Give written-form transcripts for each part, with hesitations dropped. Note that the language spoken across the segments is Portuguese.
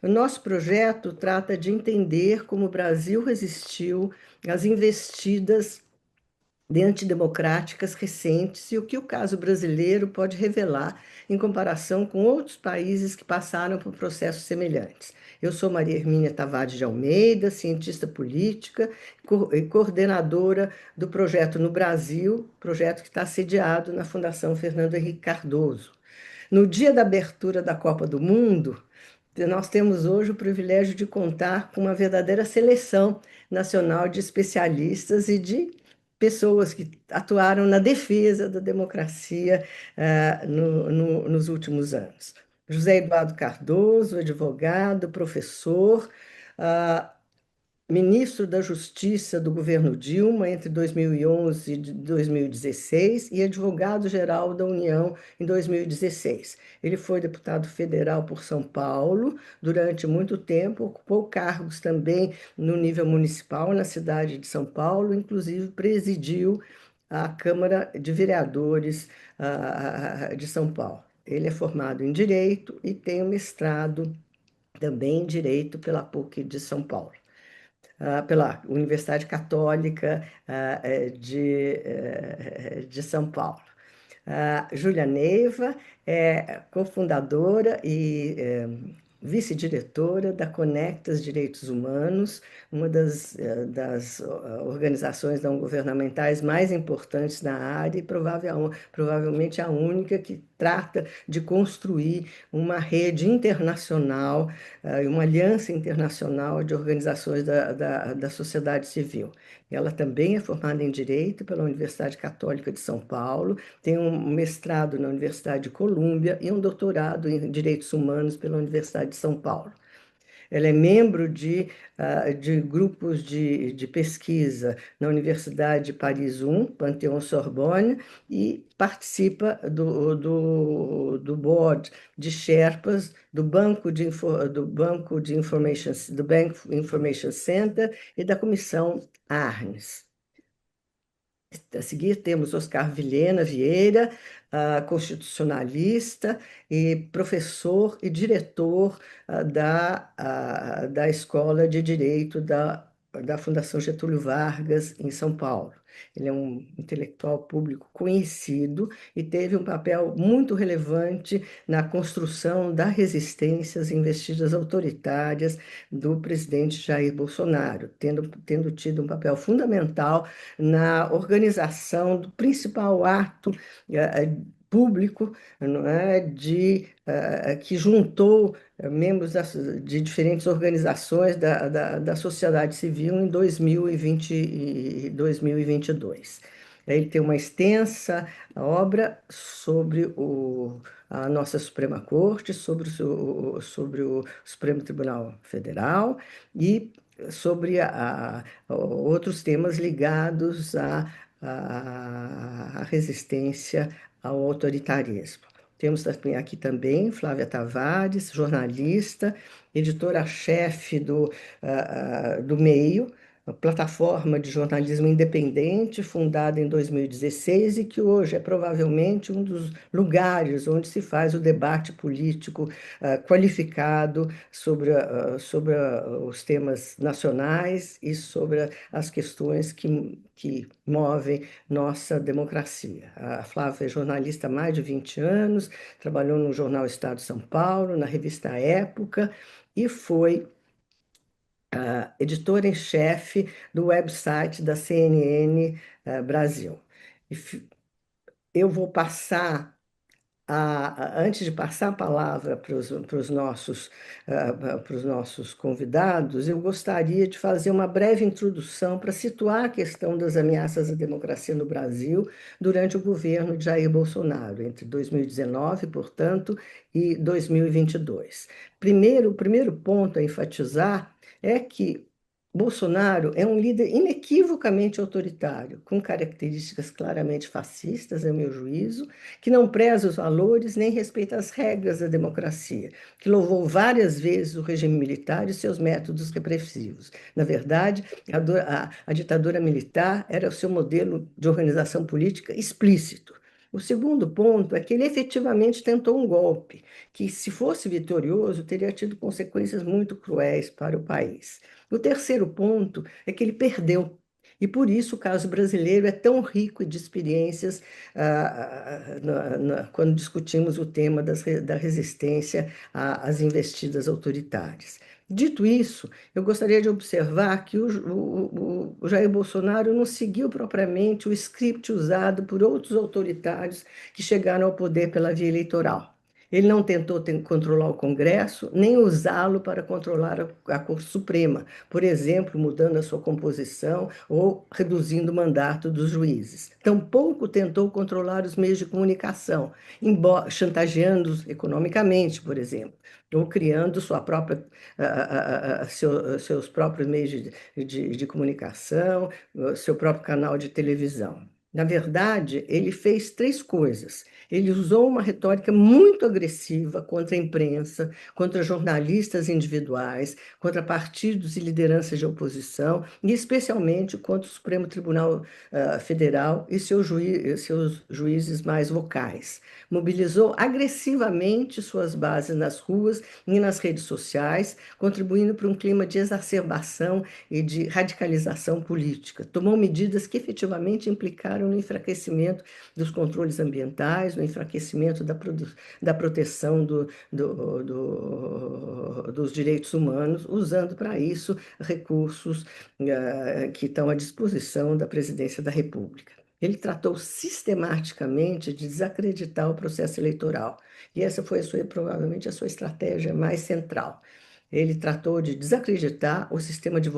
O nosso projeto trata de entender como o Brasil resistiu às investidas de antidemocráticas recentes e o que o caso brasileiro pode revelar em comparação com outros países que passaram por processos semelhantes. Eu sou Maria Hermínia Tavares de Almeida, cientista política e coordenadora do projeto no Brasil, projeto que está sediado na Fundação Fernando Henrique Cardoso. No dia da abertura da Copa do Mundo, nós temos hoje o privilégio de contar com uma verdadeira seleção nacional de especialistas e de pessoas que atuaram na defesa da democracia nos últimos anos. José Eduardo Cardoso, advogado, professor, ah, ministro da Justiça do governo Dilma entre 2011 e 2016 e advogado-geral da União em 2016. Ele foi deputado federal por São Paulo durante muito tempo, ocupou cargos também no nível municipal na cidade de São Paulo, inclusive presidiu a Câmara de Vereadores de São Paulo. Ele é formado em Direito e tem um mestrado também em Direito pela PUC de São Paulo, pela Universidade Católica de São Paulo. Júlia Neiva é cofundadora e vice-diretora da Conectas Direitos Humanos, uma das organizações não governamentais mais importantes na área e provavelmente a única que trata de construir uma rede internacional, uma aliança internacional de organizações da sociedade civil. Ela também é formada em Direito pela Universidade Católica de São Paulo, tem um mestrado na Universidade de Colômbia e um doutorado em Direitos Humanos pela Universidade de São Paulo. Ela é membro de grupos de pesquisa na Universidade de Paris I, Panthéon-Sorbonne, e participa do board de Sherpas, do Bank Information Center e da Comissão Arnes. A seguir, temos Oscar Vilhena Vieira, constitucionalista e professor e diretor da Escola de Direito da Fundação Getúlio Vargas, em São Paulo. Ele é um intelectual público conhecido e teve um papel muito relevante na construção da resistência às investidas autoritárias do presidente Jair Bolsonaro, tendo tido um papel fundamental na organização do principal ato público, não é, que juntou membros de diferentes organizações da sociedade civil em 2020 e 2022. Ele tem uma extensa obra sobre a nossa Suprema Corte, sobre o Supremo Tribunal Federal e sobre outros temas ligados à resistência ao autoritarismo. Temos aqui também Flávia Tavares, jornalista, editora-chefe do Meio, a plataforma de jornalismo independente, fundada em 2016 e que hoje é provavelmente um dos lugares onde se faz o debate político qualificado sobre os temas nacionais e sobre as questões que movem nossa democracia. A Flávia é jornalista há mais de 20 anos, trabalhou no jornal Estado de São Paulo, na revista Época, e foi editora em chefe do website da CNN Brasil. Eu vou passar antes de passar a palavra para os nossos convidados, eu gostaria de fazer uma breve introdução para situar a questão das ameaças à democracia no Brasil durante o governo de Jair Bolsonaro, entre 2019, portanto, e 2022. O primeiro ponto a enfatizar é que Bolsonaro é um líder inequivocamente autoritário, com características claramente fascistas, a meu juízo, que não preza os valores nem respeita as regras da democracia, que louvou várias vezes o regime militar e seus métodos repressivos. Na verdade, a ditadura militar era o seu modelo de organização política explícito. O segundo ponto é que ele efetivamente tentou um golpe, que, se fosse vitorioso, teria tido consequências muito cruéis para o país. O terceiro ponto é que ele perdeu. E por isso o caso brasileiro é tão rico de experiências quando discutimos o tema da resistência às investidas autoritárias. Dito isso, eu gostaria de observar que o Jair Bolsonaro não seguiu propriamente o script usado por outros autoritários que chegaram ao poder pela via eleitoral. Ele não tentou controlar o Congresso, nem usá-lo para controlar a Corte Suprema, por exemplo, mudando a sua composição ou reduzindo o mandato dos juízes. Tampouco tentou controlar os meios de comunicação, chantageando-os economicamente, por exemplo, ou criando sua própria seus próprios meios de comunicação, seu próprio canal de televisão. Na verdade, ele fez três coisas. Ele usou uma retórica muito agressiva contra a imprensa, contra jornalistas individuais, contra partidos e lideranças de oposição, e especialmente contra o Supremo Tribunal Federal e seus juízes mais vocais. Mobilizou agressivamente suas bases nas ruas e nas redes sociais, contribuindo para um clima de exacerbação e de radicalização política. Tomou medidas que efetivamente implicaram no enfraquecimento dos controles ambientais, no enfraquecimento da proteção dos direitos humanos, usando para isso recursos que estão à disposição da Presidência da República. Ele tratou sistematicamente de desacreditar o processo eleitoral. E essa foi provavelmente a sua estratégia mais central. Ele tratou de desacreditar o sistema de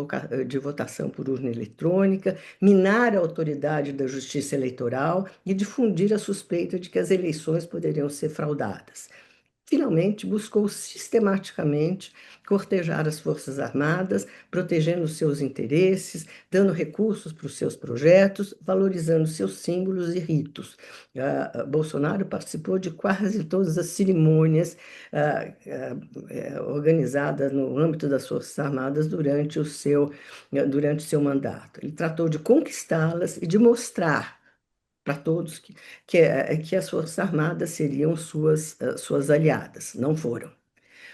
votação por urna eletrônica, minar a autoridade da justiça eleitoral e difundir a suspeita de que as eleições poderiam ser fraudadas. Finalmente, buscou sistematicamente cortejar as Forças Armadas, protegendo seus interesses, dando recursos para os seus projetos, valorizando seus símbolos e ritos. Bolsonaro participou de quase todas as cerimônias organizadas no âmbito das Forças Armadas durante o seu mandato. Ele tratou de conquistá-las e de mostrar para todos que as Forças Armadas seriam suas aliadas. Não foram.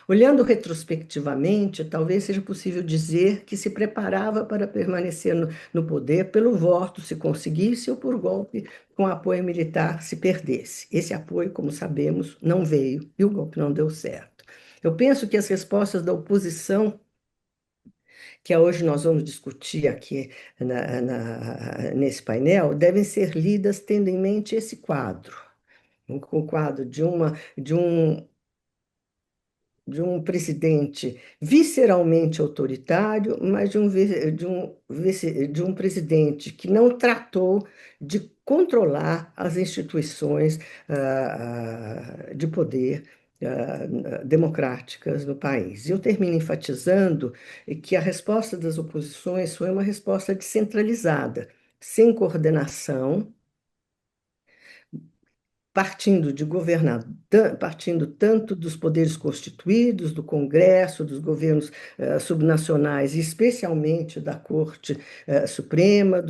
Olhando retrospectivamente, talvez seja possível dizer que se preparava para permanecer no poder pelo voto, se conseguisse, ou por golpe com apoio militar, se perdesse. Esse apoio, como sabemos, não veio e o golpe não deu certo. Eu penso que as respostas da oposição que hoje nós vamos discutir aqui nesse painel, devem ser lidas tendo em mente esse quadro, o quadro de um presidente visceralmente autoritário, mas de um presidente que não tratou de controlar as instituições de poder democráticas no país. Eu termino enfatizando que a resposta das oposições foi uma resposta descentralizada, sem coordenação, partindo tanto dos poderes constituídos, do Congresso, dos governos subnacionais, e especialmente da Corte Suprema,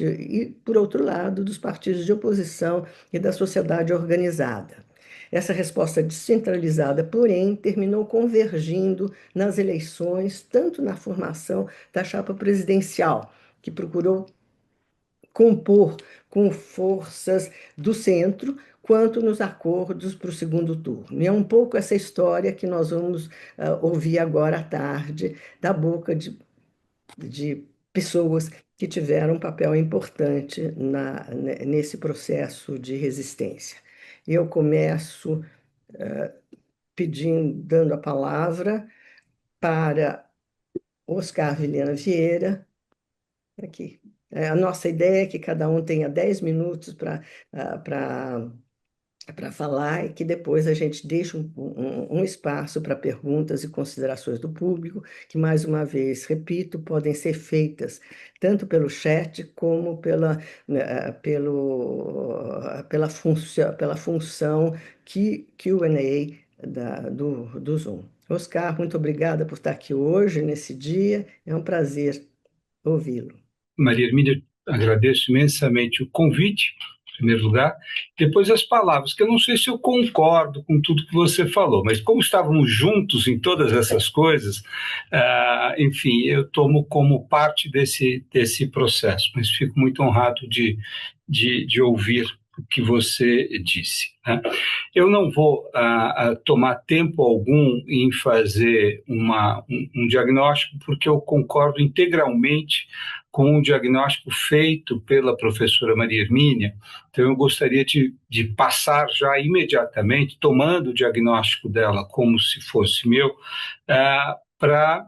e, por outro lado, dos partidos de oposição e da sociedade organizada. Essa resposta descentralizada, porém, terminou convergindo nas eleições, tanto na formação da chapa presidencial, que procurou compor com forças do centro, quanto nos acordos para o segundo turno. E é um pouco essa história que nós vamos ouvir agora à tarde, da boca de pessoas que tiveram um papel importante nesse processo de resistência. Eu começo dando a palavra para Oscar Vilhena Vieira, aqui. A nossa ideia é que cada um tenha 10 minutos para falar e que depois a gente deixe um espaço para perguntas e considerações do público, que, mais uma vez, repito, podem ser feitas tanto pelo chat como pela função Q&A do Zoom. Oscar, muito obrigada por estar aqui hoje, nesse dia. É um prazer ouvi-lo. Maria Hermínia, agradeço imensamente o convite em primeiro lugar, depois as palavras, que eu não sei se eu concordo com tudo que você falou, mas como estávamos juntos em todas essas coisas, enfim, eu tomo como parte desse processo, mas fico muito honrado de ouvir o que você disse, né? Eu não vou tomar tempo algum em fazer um diagnóstico, porque eu concordo integralmente com o diagnóstico feito pela professora Maria Hermínia. Então, eu gostaria de passar já imediatamente, tomando o diagnóstico dela como se fosse meu, para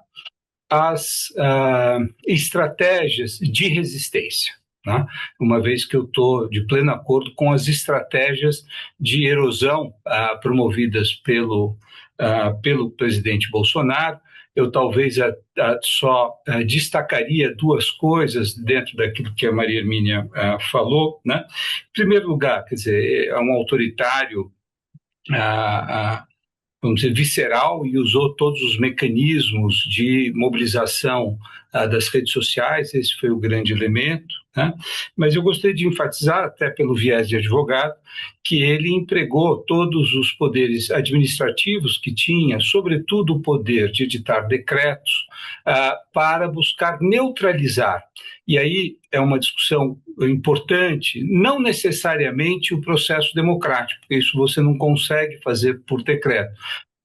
as estratégias de resistência, né? Uma vez que eu estou de pleno acordo com as estratégias de erosão promovidas pelo presidente Bolsonaro. Eu talvez só destacaria duas coisas dentro daquilo que a Maria Hermínia falou, né? Em primeiro lugar, quer dizer, é um autoritário vamos dizer, visceral, e usou todos os mecanismos de mobilização das redes sociais. Esse foi o grande elemento, né? Mas eu gostaria de enfatizar, até pelo viés de advogado, que ele empregou todos os poderes administrativos que tinha, sobretudo o poder de editar decretos, para buscar neutralizar. E aí é uma discussão importante, não necessariamente o processo democrático, porque isso você não consegue fazer por decreto,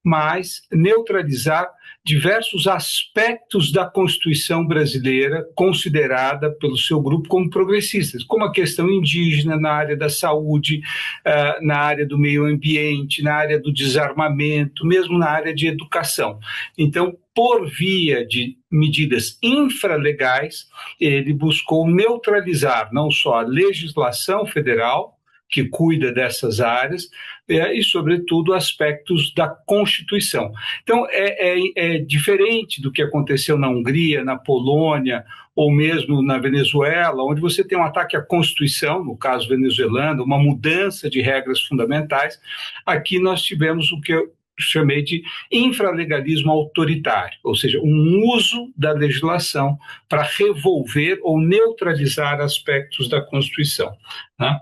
mas neutralizar diversos aspectos da Constituição brasileira considerada pelo seu grupo como progressistas, como a questão indígena, na área da saúde, na área do meio ambiente, na área do desarmamento, mesmo na área de educação. Então, por via de medidas infralegais, ele buscou neutralizar não só a legislação federal, que cuida dessas áreas, e, sobretudo, aspectos da Constituição. Então, é diferente do que aconteceu na Hungria, na Polônia, ou mesmo na Venezuela, onde você tem um ataque à Constituição, no caso venezuelano, uma mudança de regras fundamentais. Aqui nós tivemos o que eu chamei de infralegalismo autoritário, ou seja, um uso da legislação para revolver ou neutralizar aspectos da Constituição, né?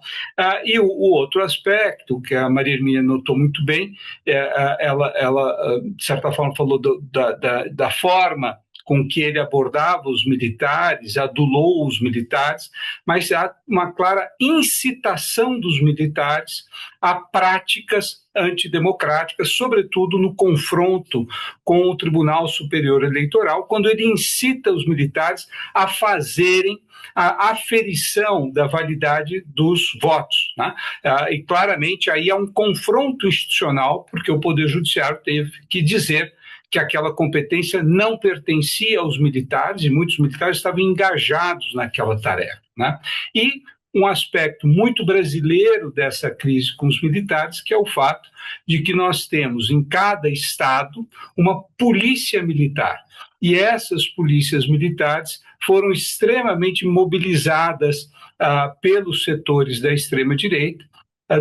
E o outro aspecto, que a Maria Hermínia notou muito bem, ela de certa forma falou da forma com que ele abordava os militares, adulou os militares, mas há uma clara incitação dos militares a práticas antidemocráticas, sobretudo no confronto com o Tribunal Superior Eleitoral, quando ele incita os militares a fazerem a aferição da validade dos votos, né? E claramente aí há um confronto institucional, porque o Poder Judiciário teve que dizer que aquela competência não pertencia aos militares, e muitos militares estavam engajados naquela tarefa, né? E um aspecto muito brasileiro dessa crise com os militares, que é o fato de que nós temos em cada estado uma polícia militar. E essas polícias militares foram extremamente mobilizadas pelos setores da extrema-direita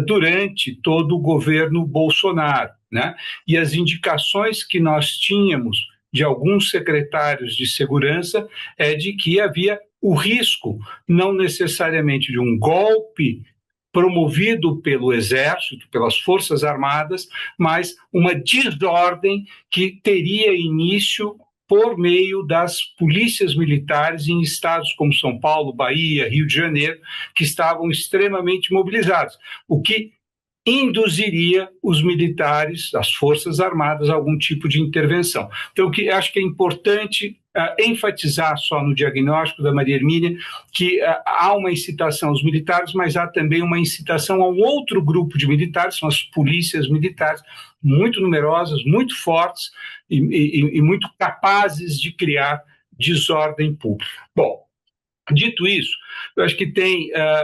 durante todo o governo Bolsonaro, né? E as indicações que nós tínhamos de alguns secretários de segurança é de que havia o risco, não necessariamente de um golpe promovido pelo Exército, pelas Forças Armadas, mas uma desordem que teria início por meio das polícias militares em estados como São Paulo, Bahia, Rio de Janeiro, que estavam extremamente mobilizados, o que induziria os militares, as Forças Armadas, a algum tipo de intervenção. Então, o que acho que é importante enfatizar só no diagnóstico da Maria Hermínia, que há uma incitação aos militares, mas há também uma incitação a um outro grupo de militares, são as polícias militares, muito numerosas, muito fortes e muito capazes de criar desordem pública. Bom, dito isso, eu acho que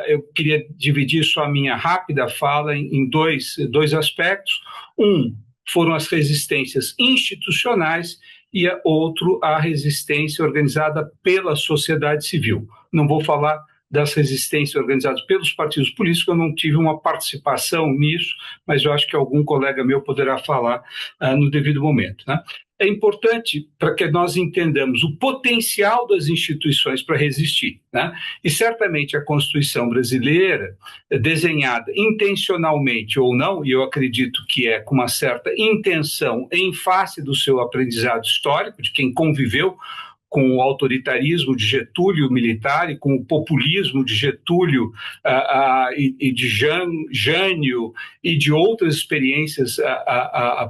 eu queria dividir só a minha rápida fala em dois aspectos. Um foram as resistências institucionais e outro a resistência organizada pela sociedade civil. Não vou falar das resistências organizadas pelos partidos políticos, eu não tive uma participação nisso, mas eu acho que algum colega meu poderá falar no devido momento, né? é importante para que nós entendamos o potencial das instituições para resistir, né? E certamente a Constituição brasileira, desenhada intencionalmente ou não, e eu acredito que é com uma certa intenção em face do seu aprendizado histórico, de quem conviveu com o autoritarismo de Getúlio militar e com o populismo de Getúlio e de Jânio e de outras experiências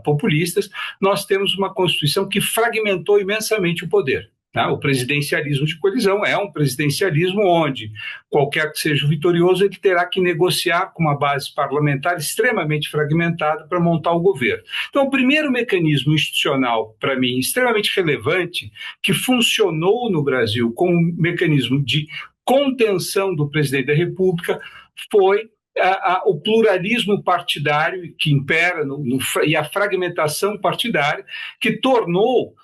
populistas, nós temos uma Constituição que fragmentou imensamente o poder. O presidencialismo de coalizão é um presidencialismo onde, qualquer que seja o vitorioso, ele terá que negociar com uma base parlamentar extremamente fragmentada para montar o governo. Então, o primeiro mecanismo institucional, para mim, extremamente relevante, que funcionou no Brasil como um mecanismo de contenção do presidente da República, foi o pluralismo partidário que impera e a fragmentação partidária, que tornou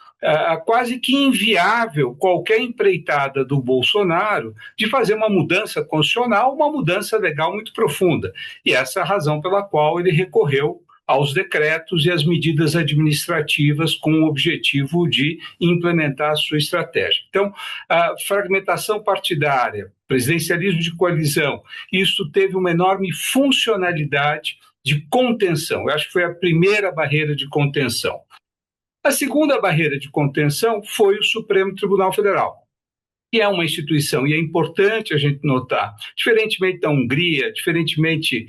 quase que inviável qualquer empreitada do Bolsonaro de fazer uma mudança constitucional, uma mudança legal muito profunda. E essa é a razão pela qual ele recorreu aos decretos e às medidas administrativas com o objetivo de implementar a sua estratégia. Então, a fragmentação partidária, presidencialismo de coalizão, isso teve uma enorme funcionalidade de contenção. Eu acho que foi a primeira barreira de contenção. A segunda barreira de contenção foi o Supremo Tribunal Federal, que é uma instituição, e é importante a gente notar, diferentemente da Hungria, diferentemente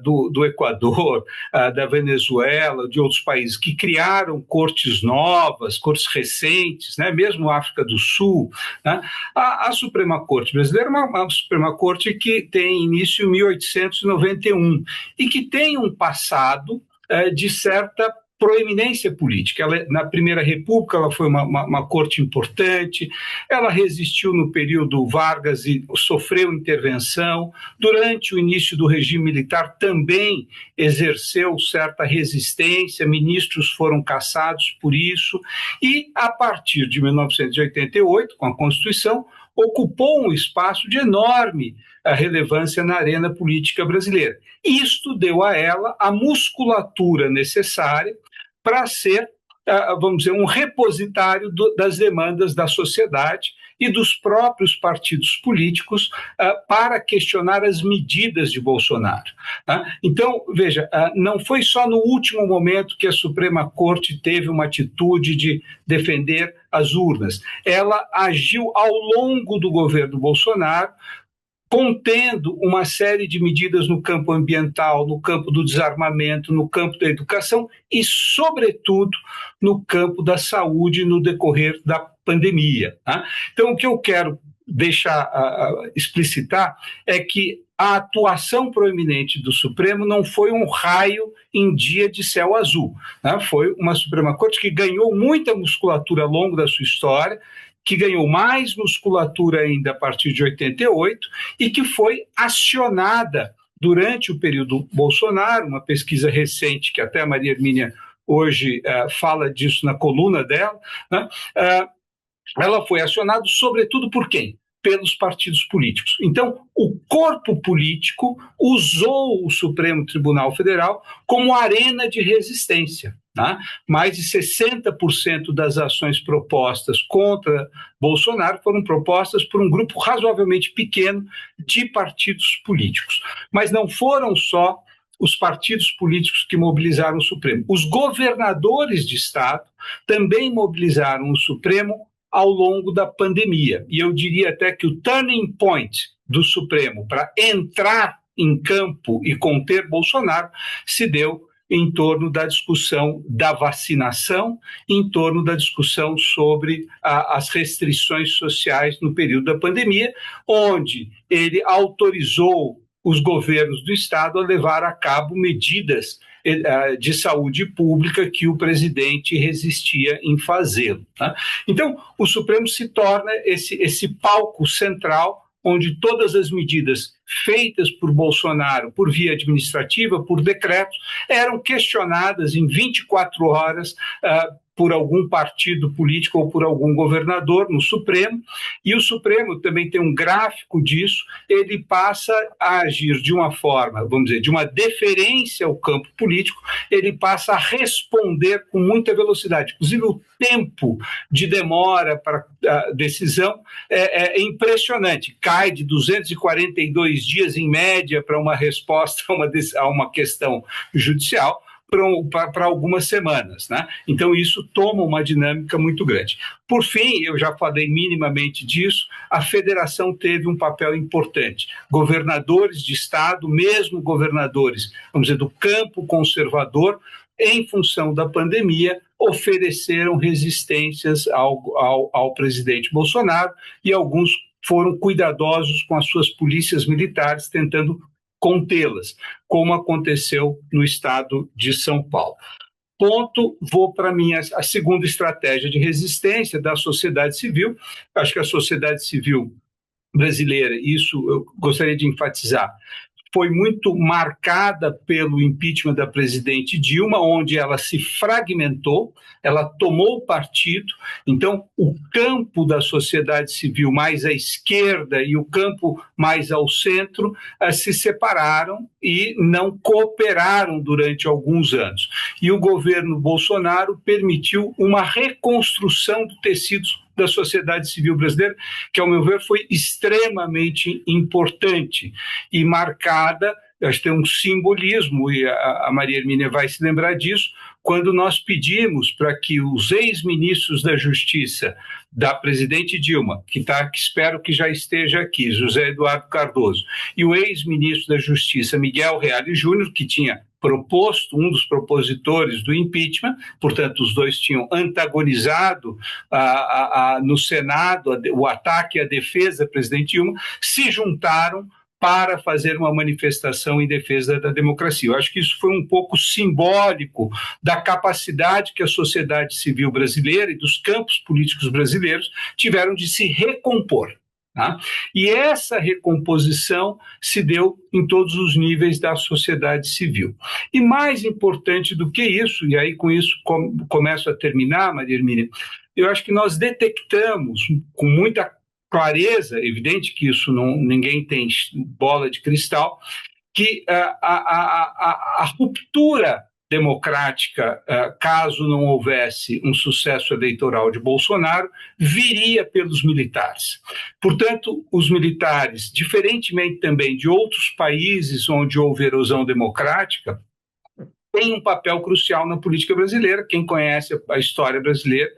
do Equador, da Venezuela, de outros países que criaram cortes novas, cortes recentes, né, mesmo a África do Sul, né, a Suprema Corte brasileira é uma Suprema Corte que tem início em 1891 e que tem um passado de certa proeminência política. Ela, na Primeira República, ela foi uma corte importante, ela resistiu no período Vargas e sofreu intervenção. Durante o início do regime militar também exerceu certa resistência, ministros foram cassados por isso, e a partir de 1988, com a Constituição, ocupou um espaço de enorme relevância na arena política brasileira. Isto deu a ela a musculatura necessária para ser, vamos dizer, um repositário das demandas da sociedade e dos próprios partidos políticos para questionar as medidas de Bolsonaro. Então, veja, não foi só no último momento que a Suprema Corte teve uma atitude de defender as urnas. Ela agiu ao longo do governo Bolsonaro, contendo uma série de medidas no campo ambiental, no campo do desarmamento, no campo da educação e, sobretudo, no campo da saúde no decorrer da pandemia. Então, o que eu quero deixar explicitar é que a atuação proeminente do Supremo não foi um raio em dia de céu azul. Foi uma Suprema Corte que ganhou muita musculatura ao longo da sua história, que ganhou mais musculatura ainda a partir de 88 e que foi acionada durante o período Bolsonaro, uma pesquisa recente que até a Maria Hermínia hoje fala disso na coluna dela, né? Ela foi acionada sobretudo por quem? Pelos partidos políticos. Então, o corpo político usou o Supremo Tribunal Federal como arena de resistência. Mais de 60% das ações propostas contra Bolsonaro foram propostas por um grupo razoavelmente pequeno de partidos políticos. Mas não foram só os partidos políticos que mobilizaram o Supremo. Os governadores de Estado também mobilizaram o Supremo ao longo da pandemia. E eu diria até que o turning point do Supremo para entrar em campo e conter Bolsonaro se deu em torno da discussão da vacinação, em torno da discussão sobre as restrições sociais no período da pandemia, onde ele autorizou os governos do Estado a levar a cabo medidas de saúde pública que o presidente resistia em fazê-lo. Então, o Supremo se torna esse palco central onde todas as medidas feitas por Bolsonaro por via administrativa, por decreto, eram questionadas em 24 horas por algum partido político ou por algum governador no Supremo, e o Supremo também tem um gráfico disso, ele passa a agir de uma forma, vamos dizer, de uma deferência ao campo político, ele passa a responder com muita velocidade. Inclusive, o tempo de demora para a decisão é impressionante, cai de 242 dias em média para uma resposta a uma questão judicial, para algumas semanas, né? Então, isso toma uma dinâmica muito grande. Por fim, eu já falei minimamente disso, a federação teve um papel importante. Governadores de estado, mesmo governadores, vamos dizer, do campo conservador, em função da pandemia, ofereceram resistências ao presidente Bolsonaro, e alguns foram cuidadosos com as suas polícias militares, tentando contê-las, como aconteceu no estado de São Paulo. Vou para a segunda estratégia de resistência da sociedade civil. Acho que a sociedade civil brasileira, isso eu gostaria de enfatizar, foi muito marcada pelo impeachment da presidente Dilma, onde ela se fragmentou, ela tomou partido. Então, o campo da sociedade civil mais à esquerda e o campo mais ao centro se separaram e não cooperaram durante alguns anos. E o governo Bolsonaro permitiu uma reconstrução do tecido da sociedade civil brasileira, que, ao meu ver, foi extremamente importante e marcada. Acho que tem um simbolismo, e a Maria Hermínia vai se lembrar disso, quando nós pedimos para que os ex-ministros da Justiça da presidente Dilma, que espero que já esteja aqui, José Eduardo Cardoso, e o ex-ministro da Justiça, Miguel Reale Júnior, que tinha proposto, um dos propositores do impeachment, portanto, os dois tinham antagonizado no Senado o ataque à defesa da presidente Dilma, se juntaram para fazer uma manifestação em defesa da democracia. Eu acho que isso foi um pouco simbólico da capacidade que a sociedade civil brasileira e dos campos políticos brasileiros tiveram de se recompor. Tá? E essa recomposição se deu em todos os níveis da sociedade civil. E mais importante do que isso, e aí com isso começo a terminar, Maria Hermínia, eu acho que nós detectamos com muita clareza, evidente que isso ninguém tem bola de cristal, que a ruptura democrática, caso não houvesse um sucesso eleitoral de Bolsonaro, viria pelos militares. Portanto, os militares, diferentemente também de outros países onde houve erosão democrática, têm um papel crucial na política brasileira. Quem conhece a história brasileira,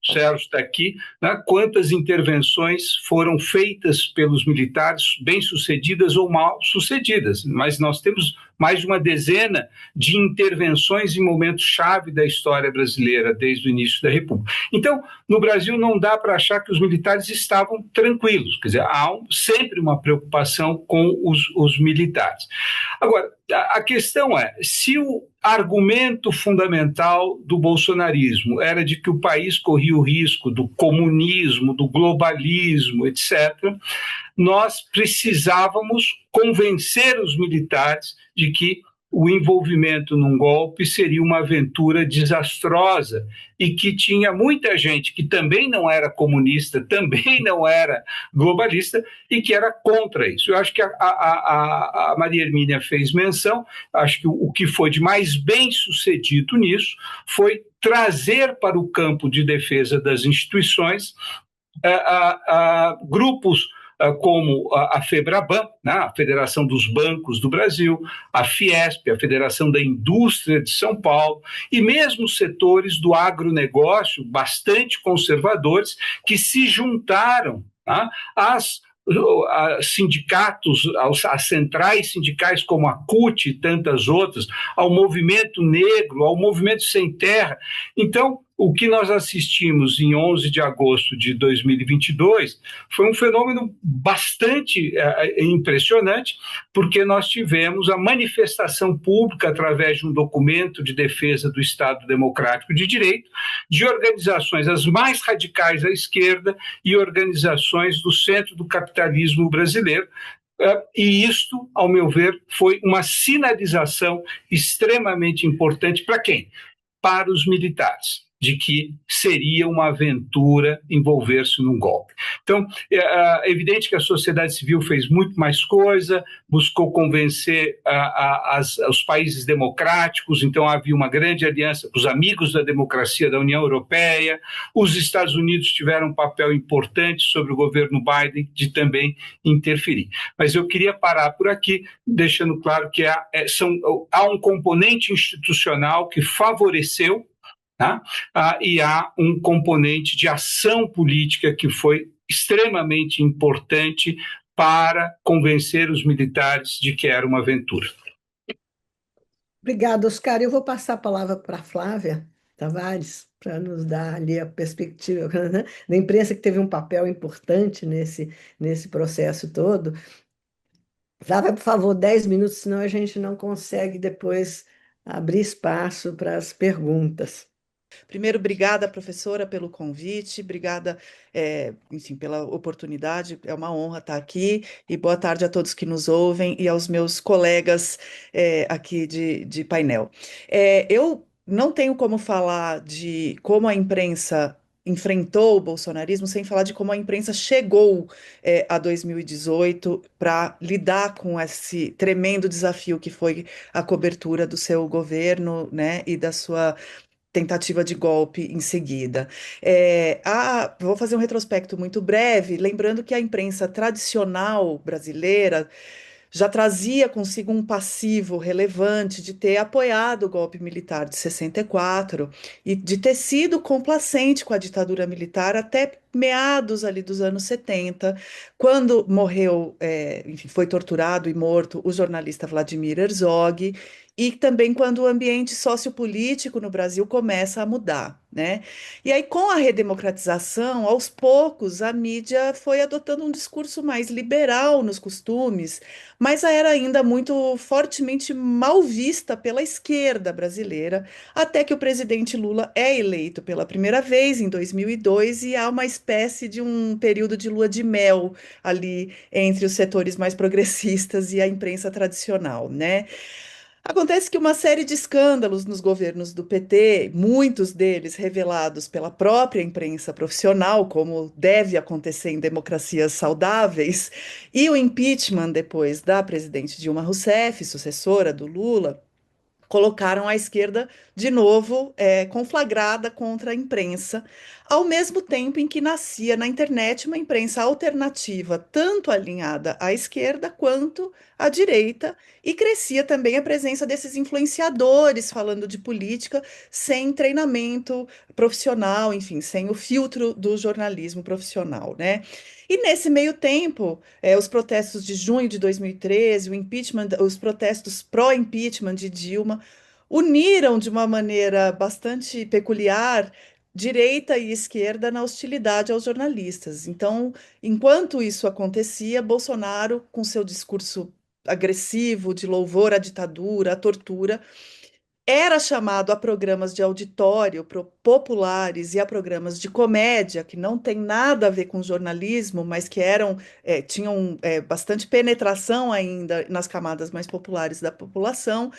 o Sérgio está aqui, né? Quantas intervenções foram feitas pelos militares, bem-sucedidas ou mal-sucedidas, mas nós temos mais de uma dezena de intervenções em momentos-chave da história brasileira, desde o início da República. Então, no Brasil, não dá para achar que os militares estavam tranquilos, quer dizer, há sempre uma preocupação com os militares. Agora, a questão é, se o argumento fundamental do bolsonarismo era de que o país corria o risco do comunismo, do globalismo, etc., nós precisávamos convencer os militares de que o envolvimento num golpe seria uma aventura desastrosa e que tinha muita gente que também não era comunista, também não era globalista e que era contra isso. Eu acho que a Maria Hermínia fez menção, acho que o que foi de mais bem sucedido nisso foi trazer para o campo de defesa das instituições grupos como a FEBRABAN, né, a Federação dos Bancos do Brasil, a Fiesp, a Federação da Indústria de São Paulo, e mesmo setores do agronegócio bastante conservadores que se juntaram, né, às sindicatos, às centrais sindicais como a CUT e tantas outras, ao movimento negro, ao movimento sem terra. Então, o que nós assistimos em 11 de agosto de 2022 foi um fenômeno bastante impressionante, porque nós tivemos a manifestação pública, através de um documento de defesa do Estado Democrático de Direito, de organizações as mais radicais à esquerda e organizações do centro do capitalismo brasileiro. E isto, ao meu ver, foi uma sinalização extremamente importante para quem? Para os militares, de que seria uma aventura envolver-se num golpe. Então, é evidente que a sociedade civil fez muito mais coisa, buscou convencer os países democráticos, então havia uma grande aliança com os amigos da democracia da União Europeia, os Estados Unidos tiveram um papel importante sobre o governo Biden de também interferir. Mas eu queria parar por aqui, deixando claro que há um componente institucional que favoreceu, tá? E há um componente de ação política que foi extremamente importante para convencer os militares de que era uma aventura. Obrigada, Oscar. Eu vou passar a palavra para a Flávia Tavares, para nos dar ali a perspectiva, né, da imprensa que teve um papel importante nesse processo todo. Flávia, por favor, 10 minutos, senão a gente não consegue depois abrir espaço para as perguntas. Primeiro, obrigada, professora, pelo convite, obrigada, enfim, pela oportunidade, é uma honra estar aqui, e boa tarde a todos que nos ouvem e aos meus colegas, aqui de painel. Eu não tenho como falar de como a imprensa enfrentou o bolsonarismo sem falar de como a imprensa chegou, a 2018 para lidar com esse tremendo desafio que foi a cobertura do seu governo, né, e da sua tentativa de golpe em seguida. Vou fazer um retrospecto muito breve, lembrando que a imprensa tradicional brasileira já trazia consigo um passivo relevante de ter apoiado o golpe militar de 64 e de ter sido complacente com a ditadura militar até meados ali dos anos 70, quando morreu, enfim, foi torturado e morto o jornalista Vladimir Herzog, e também quando o ambiente sociopolítico no Brasil começa a mudar, né? E aí, com a redemocratização, aos poucos, a mídia foi adotando um discurso mais liberal nos costumes, mas era ainda muito fortemente mal vista pela esquerda brasileira, até que o presidente Lula é eleito pela primeira vez em 2002 e há uma espécie de um período de lua de mel ali entre os setores mais progressistas e a imprensa tradicional, né? Acontece que uma série de escândalos nos governos do PT, muitos deles revelados pela própria imprensa profissional, como deve acontecer em democracias saudáveis, e o impeachment depois da presidente Dilma Rousseff, sucessora do Lula, colocaram a esquerda de novo, conflagrada contra a imprensa, ao mesmo tempo em que nascia na internet uma imprensa alternativa, tanto alinhada à esquerda quanto à direita, e crescia também a presença desses influenciadores falando de política sem treinamento profissional, enfim, sem o filtro do jornalismo profissional, né? E nesse meio tempo, os protestos de junho de 2013, o impeachment, os protestos pró-impeachment de Dilma, uniram de uma maneira bastante peculiar direita e esquerda na hostilidade aos jornalistas. Então, enquanto isso acontecia, Bolsonaro, com seu discurso agressivo de louvor à ditadura, à tortura, era chamado a programas de auditório populares e a programas de comédia, que não tem nada a ver com jornalismo, mas que tinham bastante penetração ainda nas camadas mais populares da população,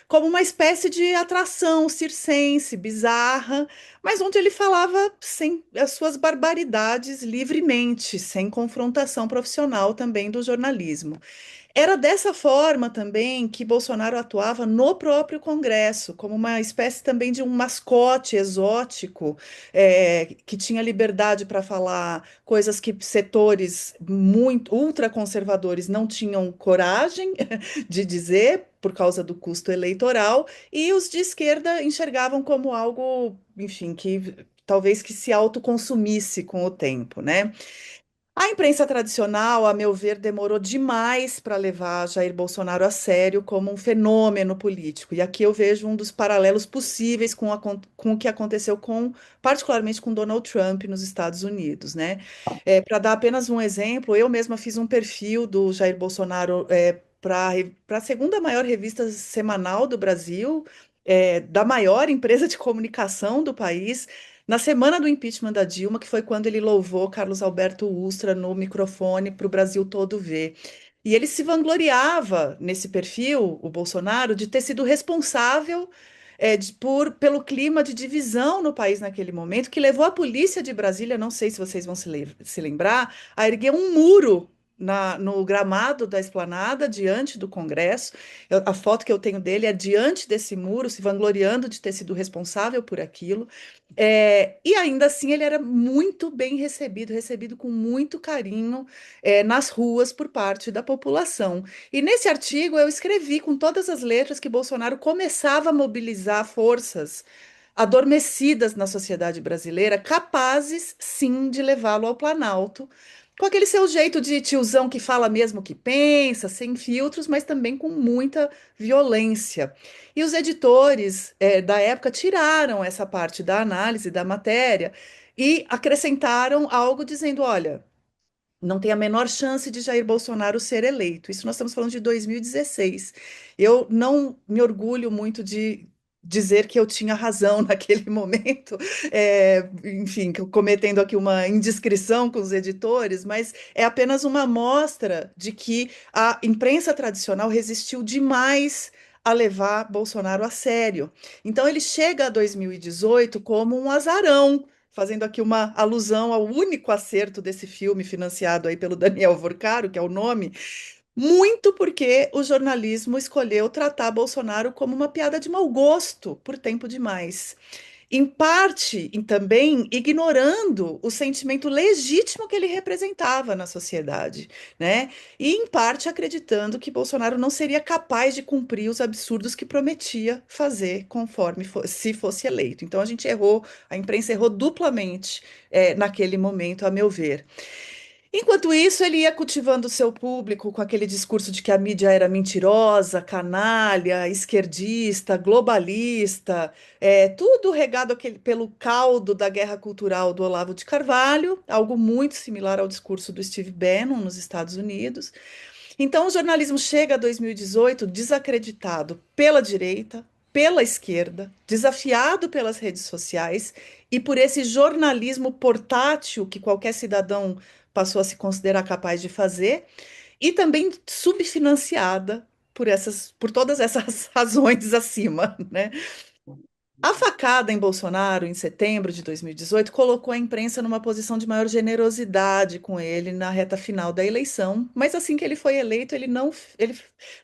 como uma espécie de atração circense, bizarra, mas onde ele falava sem as suas barbaridades livremente, sem confrontação profissional também do jornalismo. Era dessa forma também que Bolsonaro atuava no próprio Congresso, como uma espécie também de um mascote exótico, que tinha liberdade para falar coisas que setores muito ultraconservadores não tinham coragem de dizer por causa do custo eleitoral, e os de esquerda enxergavam como algo, enfim, que talvez que se autoconsumisse com o tempo, né? A imprensa tradicional, a meu ver, demorou demais para levar Jair Bolsonaro a sério como um fenômeno político. E aqui eu vejo um dos paralelos possíveis com o que aconteceu particularmente com Donald Trump nos Estados Unidos, né? Para dar apenas um exemplo, eu mesma fiz um perfil do Jair Bolsonaro, para a segunda maior revista semanal do Brasil, da maior empresa de comunicação do país, na semana do impeachment da Dilma, que foi quando ele louvou Carlos Alberto Ustra no microfone para o Brasil todo ver. E ele se vangloriava nesse perfil, o Bolsonaro, de ter sido responsável, pelo clima de divisão no país naquele momento, que levou a polícia de Brasília, não sei se vocês vão se lembrar, a erguer um muro no gramado da esplanada, diante do Congresso. A foto que eu tenho dele é diante desse muro, se vangloriando de ter sido responsável por aquilo. E ainda assim ele era muito bem recebido, recebido com muito carinho, nas ruas por parte da população. E nesse artigo eu escrevi com todas as letras que Bolsonaro começava a mobilizar forças adormecidas na sociedade brasileira, capazes sim de levá-lo ao Planalto, com aquele seu jeito de tiozão que fala mesmo o que pensa, sem filtros, mas também com muita violência. E os editores, da época tiraram essa parte da análise da matéria e acrescentaram algo dizendo: olha, não tem a menor chance de Jair Bolsonaro ser eleito. Isso nós estamos falando de 2016. Eu não me orgulho muito de dizer que eu tinha razão naquele momento, enfim, cometendo aqui uma indiscrição com os editores, mas é apenas uma amostra de que a imprensa tradicional resistiu demais a levar Bolsonaro a sério. Então ele chega a 2018 como um azarão, fazendo aqui uma alusão ao único acerto desse filme financiado aí pelo Daniel Vorcaro, que é o nome, muito porque o jornalismo escolheu tratar Bolsonaro como uma piada de mau gosto por tempo demais. Em parte, e também ignorando o sentimento legítimo que ele representava na sociedade, né? E em parte acreditando que Bolsonaro não seria capaz de cumprir os absurdos que prometia fazer conforme se fosse eleito. Então a gente errou, a imprensa errou duplamente, naquele momento, a meu ver. Enquanto isso, ele ia cultivando o seu público com aquele discurso de que a mídia era mentirosa, canalha, esquerdista, globalista, tudo regado pelo caldo da guerra cultural do Olavo de Carvalho, algo muito similar ao discurso do Steve Bannon nos Estados Unidos. Então, o jornalismo chega a 2018 desacreditado pela direita, pela esquerda, desafiado pelas redes sociais e por esse jornalismo portátil que qualquer cidadão passou a se considerar capaz de fazer, e também subfinanciada por todas essas razões acima, né? A facada em Bolsonaro, em setembro de 2018, colocou a imprensa numa posição de maior generosidade com ele na reta final da eleição, mas assim que ele foi eleito, ele não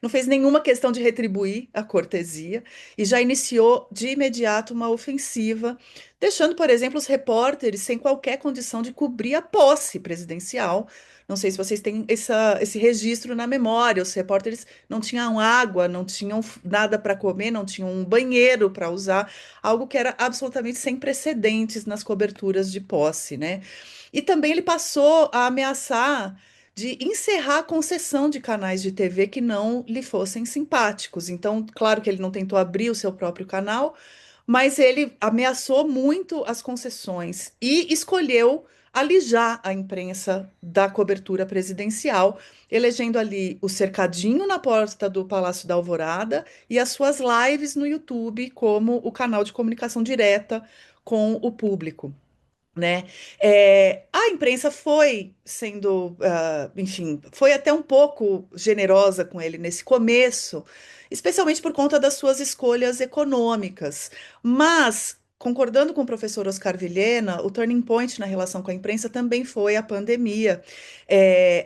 fez nenhuma questão de retribuir a cortesia e já iniciou de imediato uma ofensiva, deixando, por exemplo, os repórteres sem qualquer condição de cobrir a posse presidencial. Não sei se vocês têm esse registro na memória. Os repórteres não tinham água, não tinham nada para comer, não tinham um banheiro para usar, algo que era absolutamente sem precedentes nas coberturas de posse, né? E também ele passou a ameaçar de encerrar a concessão de canais de TV que não lhe fossem simpáticos. Então, claro que ele não tentou abrir o seu próprio canal, mas ele ameaçou muito as concessões e escolheu alijar a imprensa da cobertura presidencial, elegendo ali o cercadinho na porta do Palácio da Alvorada e as suas lives no YouTube como o canal de comunicação direta com o público, né? A imprensa foi sendo, enfim, foi até um pouco generosa com ele nesse começo, especialmente por conta das suas escolhas econômicas. Mas, concordando com o professor Oscar Vilhena, o turning point na relação com a imprensa também foi a pandemia.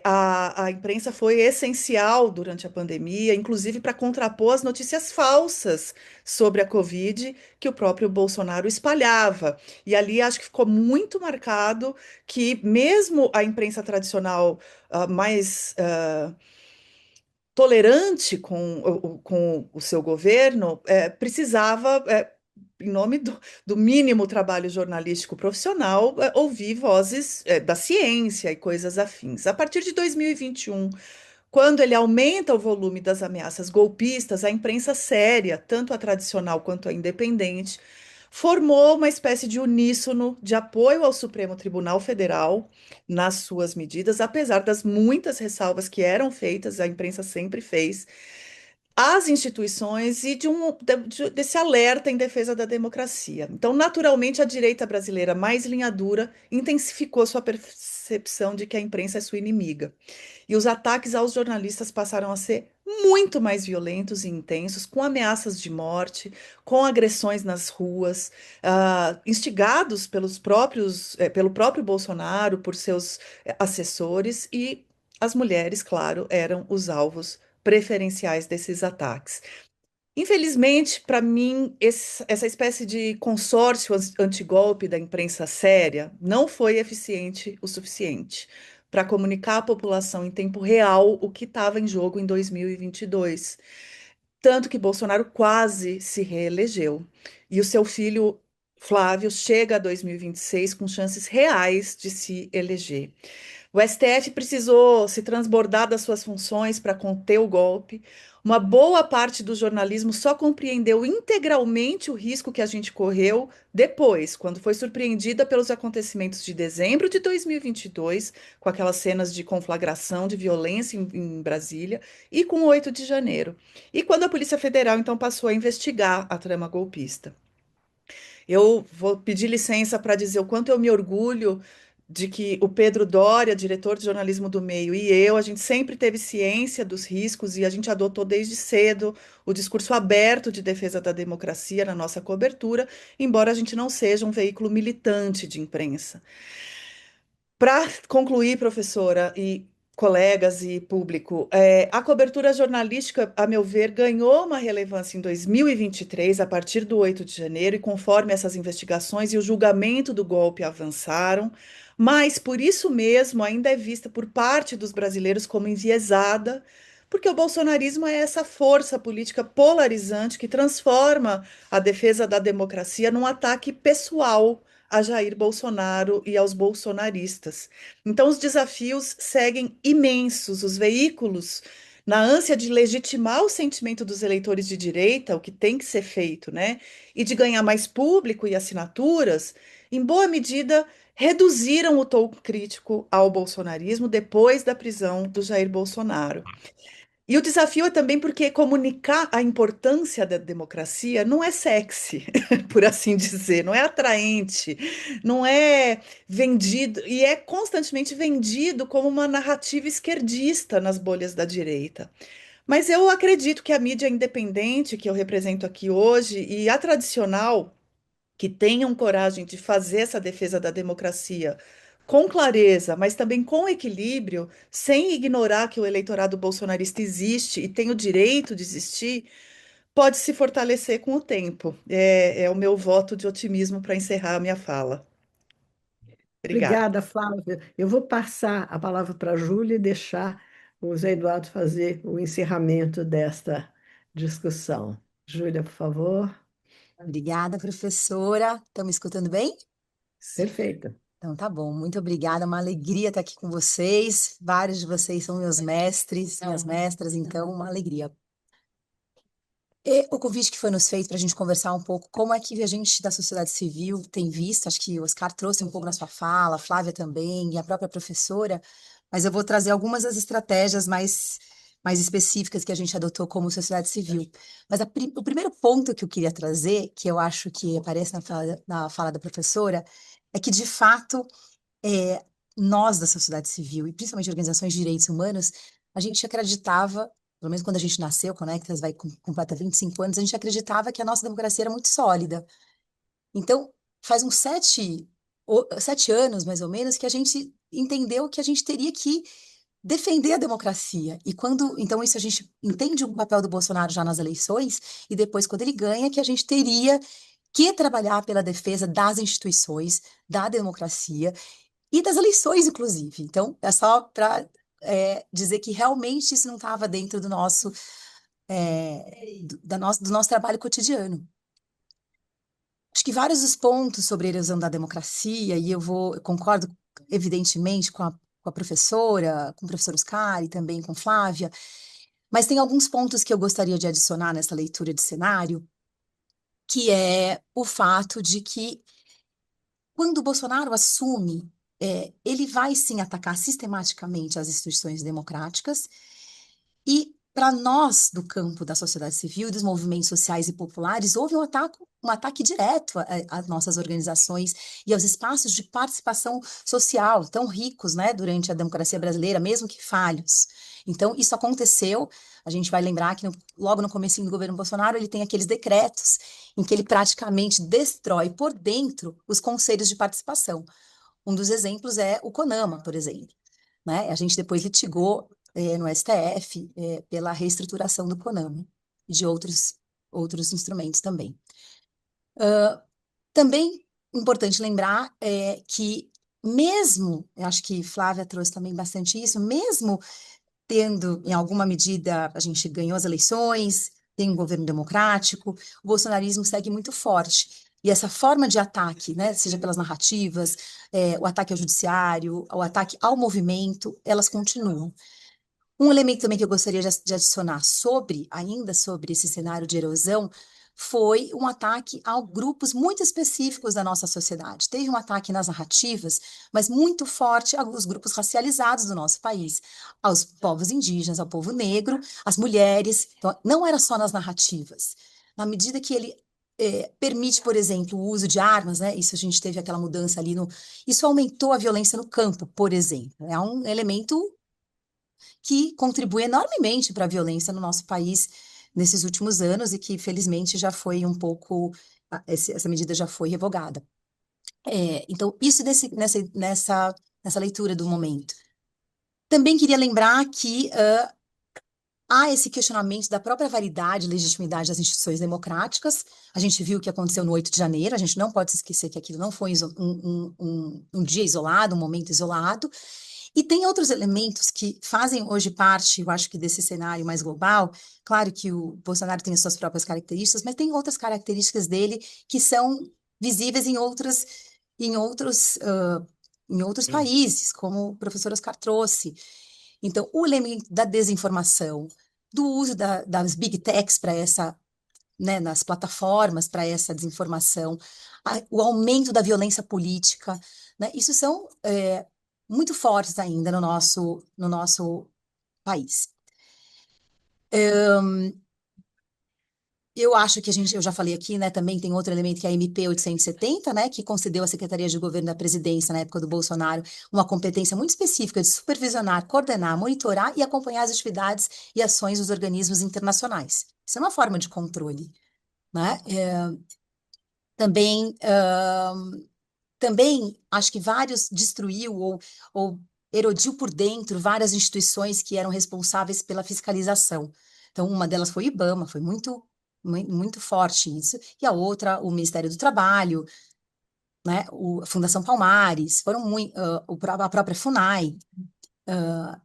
A imprensa foi essencial durante a pandemia, inclusive para contrapor as notícias falsas sobre a Covid que o próprio Bolsonaro espalhava. E ali acho que ficou muito marcado que, mesmo a imprensa tradicional mais tolerante com o seu governo, precisava, em nome do mínimo trabalho jornalístico profissional, ouvir vozes, da ciência e coisas afins. A partir de 2021, quando ele aumenta o volume das ameaças golpistas, a imprensa séria, tanto a tradicional quanto a independente, formou uma espécie de uníssono de apoio ao Supremo Tribunal Federal nas suas medidas, apesar das muitas ressalvas que eram feitas, a imprensa sempre fez, às instituições e desse alerta em defesa da democracia. Então, naturalmente, a direita brasileira mais linha dura intensificou sua percepção de que a imprensa é sua inimiga. E os ataques aos jornalistas passaram a ser muito mais violentos e intensos, com ameaças de morte, com agressões nas ruas, instigados pelo próprio Bolsonaro, por seus assessores, e as mulheres, claro, eram os alvos preferenciais desses ataques. Infelizmente, para mim, essa espécie de consórcio antigolpe da imprensa séria não foi eficiente o suficiente para comunicar à população em tempo real o que estava em jogo em 2022. Tanto que Bolsonaro quase se reelegeu. E o seu filho Flávio chega a 2026 com chances reais de se eleger. O STF precisou se transbordar das suas funções para conter o golpe. Uma boa parte do jornalismo só compreendeu integralmente o risco que a gente correu depois, quando foi surpreendida pelos acontecimentos de dezembro de 2022, com aquelas cenas de conflagração de violência em Brasília, e com o 8 de janeiro. E quando a Polícia Federal então passou a investigar a trama golpista. Eu vou pedir licença para dizer o quanto eu me orgulho de que o Pedro Doria, diretor de jornalismo do Meio, e eu, a gente sempre teve ciência dos riscos e a gente adotou desde cedo o discurso aberto de defesa da democracia na nossa cobertura, embora a gente não seja um veículo militante de imprensa. Para concluir, professora e colegas e público, a cobertura jornalística, a meu ver, ganhou uma relevância em 2023, a partir do 8 de janeiro, e conforme essas investigações e o julgamento do golpe avançaram, mas por isso mesmo ainda é vista por parte dos brasileiros como enviesada, porque o bolsonarismo é essa força política polarizante que transforma a defesa da democracia num ataque pessoal a Jair Bolsonaro e aos bolsonaristas. Então, os desafios seguem imensos. Os veículos, na ânsia de legitimar o sentimento dos eleitores de direita, o que tem que ser feito, né? E de ganhar mais público e assinaturas, em boa medida, reduziram o tom crítico ao bolsonarismo depois da prisão do Jair Bolsonaro. E o desafio é também porque comunicar a importância da democracia não é sexy, por assim dizer, não é atraente, não é vendido, e é constantemente vendido como uma narrativa esquerdista nas bolhas da direita. Mas eu acredito que a mídia independente que eu represento aqui hoje e a tradicional que tenham coragem de fazer essa defesa da democracia com clareza, mas também com equilíbrio, sem ignorar que o eleitorado bolsonarista existe e tem o direito de existir, pode se fortalecer com o tempo. É o meu voto de otimismo para encerrar a minha fala. Obrigada. Obrigada, Flávia. Eu vou passar a palavra para a Júlia e deixar o Zé Eduardo fazer o encerramento desta discussão. Júlia, por favor. Obrigada, professora. Estão me escutando bem? Perfeita. Então tá bom, muito obrigada. É uma alegria estar aqui com vocês. Vários de vocês são meus mestres, minhas mestras, então uma alegria. E o convite que foi nos feito para a gente conversar um pouco como é que a gente da sociedade civil tem visto, acho que o Oscar trouxe um pouco na sua fala, a Flávia também, e a própria professora, mas eu vou trazer algumas das estratégias mais específicas que a gente adotou como sociedade civil. Mas o primeiro ponto que eu queria trazer, que eu acho que aparece na fala da professora, é que, de fato, é, nós da sociedade civil, e principalmente organizações de direitos humanos, a gente acreditava, pelo menos quando a gente nasceu, Conectas vai completar 25 anos, a gente acreditava que a nossa democracia era muito sólida. Então, faz uns 7 anos, mais ou menos, que a gente entendeu que a gente teria que defender a democracia. E então isso a gente entende o papel do Bolsonaro já nas eleições, e depois, quando ele ganha, que a gente teria que trabalhar pela defesa das instituições, da democracia, e das eleições, inclusive. Então, é só para dizer que realmente isso não estava dentro do nosso trabalho cotidiano. Acho que vários dos pontos sobre a erosão da democracia, e eu concordo, evidentemente, com a professora, com o professor Oscar e também com Flávia, mas tem alguns pontos que eu gostaria de adicionar nessa leitura de cenário, que é o fato de que quando o Bolsonaro assume, ele vai sim atacar sistematicamente as instituições democráticas e para nós do campo da sociedade civil, dos movimentos sociais e populares, houve um ataque direto às nossas organizações e aos espaços de participação social tão ricos, né, durante a democracia brasileira, mesmo que falhos. Então, isso aconteceu. A gente vai lembrar que logo no comecinho do governo Bolsonaro, ele tem aqueles decretos em que ele praticamente destrói por dentro os conselhos de participação. Um dos exemplos é o CONAMA, por exemplo, né? A gente depois litigou no STF pela reestruturação do CONAMA e de outros instrumentos também. Também importante lembrar que mesmo, eu acho que Flávia trouxe também bastante isso, mesmo tendo, em alguma medida, a gente ganhou as eleições, tem um governo democrático, o bolsonarismo segue muito forte. E essa forma de ataque, né, seja pelas narrativas, o ataque ao judiciário, o ataque ao movimento, elas continuam. Um elemento também que eu gostaria de adicionar ainda sobre esse cenário de erosão, foi um ataque a grupos muito específicos da nossa sociedade. Teve um ataque nas narrativas, mas muito forte aos grupos racializados do nosso país, aos povos indígenas, ao povo negro, às mulheres. Então, não era só nas narrativas. Na medida que ele permite, por exemplo, o uso de armas, né? Isso a gente teve aquela mudança ali Isso aumentou a violência no campo, por exemplo. É um elemento que contribui enormemente para a violência no nosso país nesses últimos anos e que, felizmente, já foi um pouco, essa medida já foi revogada. Então, isso nessa leitura do momento. Também queria lembrar que há esse questionamento da própria validade e legitimidade das instituições democráticas. A gente viu o que aconteceu no 8 de janeiro, a gente não pode se esquecer que aquilo não foi um dia isolado, um momento isolado. E tem outros elementos que fazem hoje parte, eu acho que desse cenário mais global. Claro que o Bolsonaro tem as suas próprias características, mas tem outras características dele que são visíveis em outros países, como o professor Oscar trouxe. Então, o elemento da desinformação, do uso das big techs para né, nas plataformas para essa desinformação, o aumento da violência política, né, isso são muito fortes ainda no nosso país. Eu acho que eu já falei aqui, né, também tem outro elemento que é a MP 870, né, que concedeu à Secretaria de Governo da Presidência, na época do Bolsonaro, uma competência muito específica de supervisionar, coordenar, monitorar e acompanhar as atividades e ações dos organismos internacionais. Isso é uma forma de controle, né? Também, também acho que destruiu ou erodiu por dentro várias instituições que eram responsáveis pela fiscalização. Então, uma delas foi o IBAMA, foi muito forte isso, e a outra, o Ministério do Trabalho, né, a Fundação Palmares, a própria FUNAI.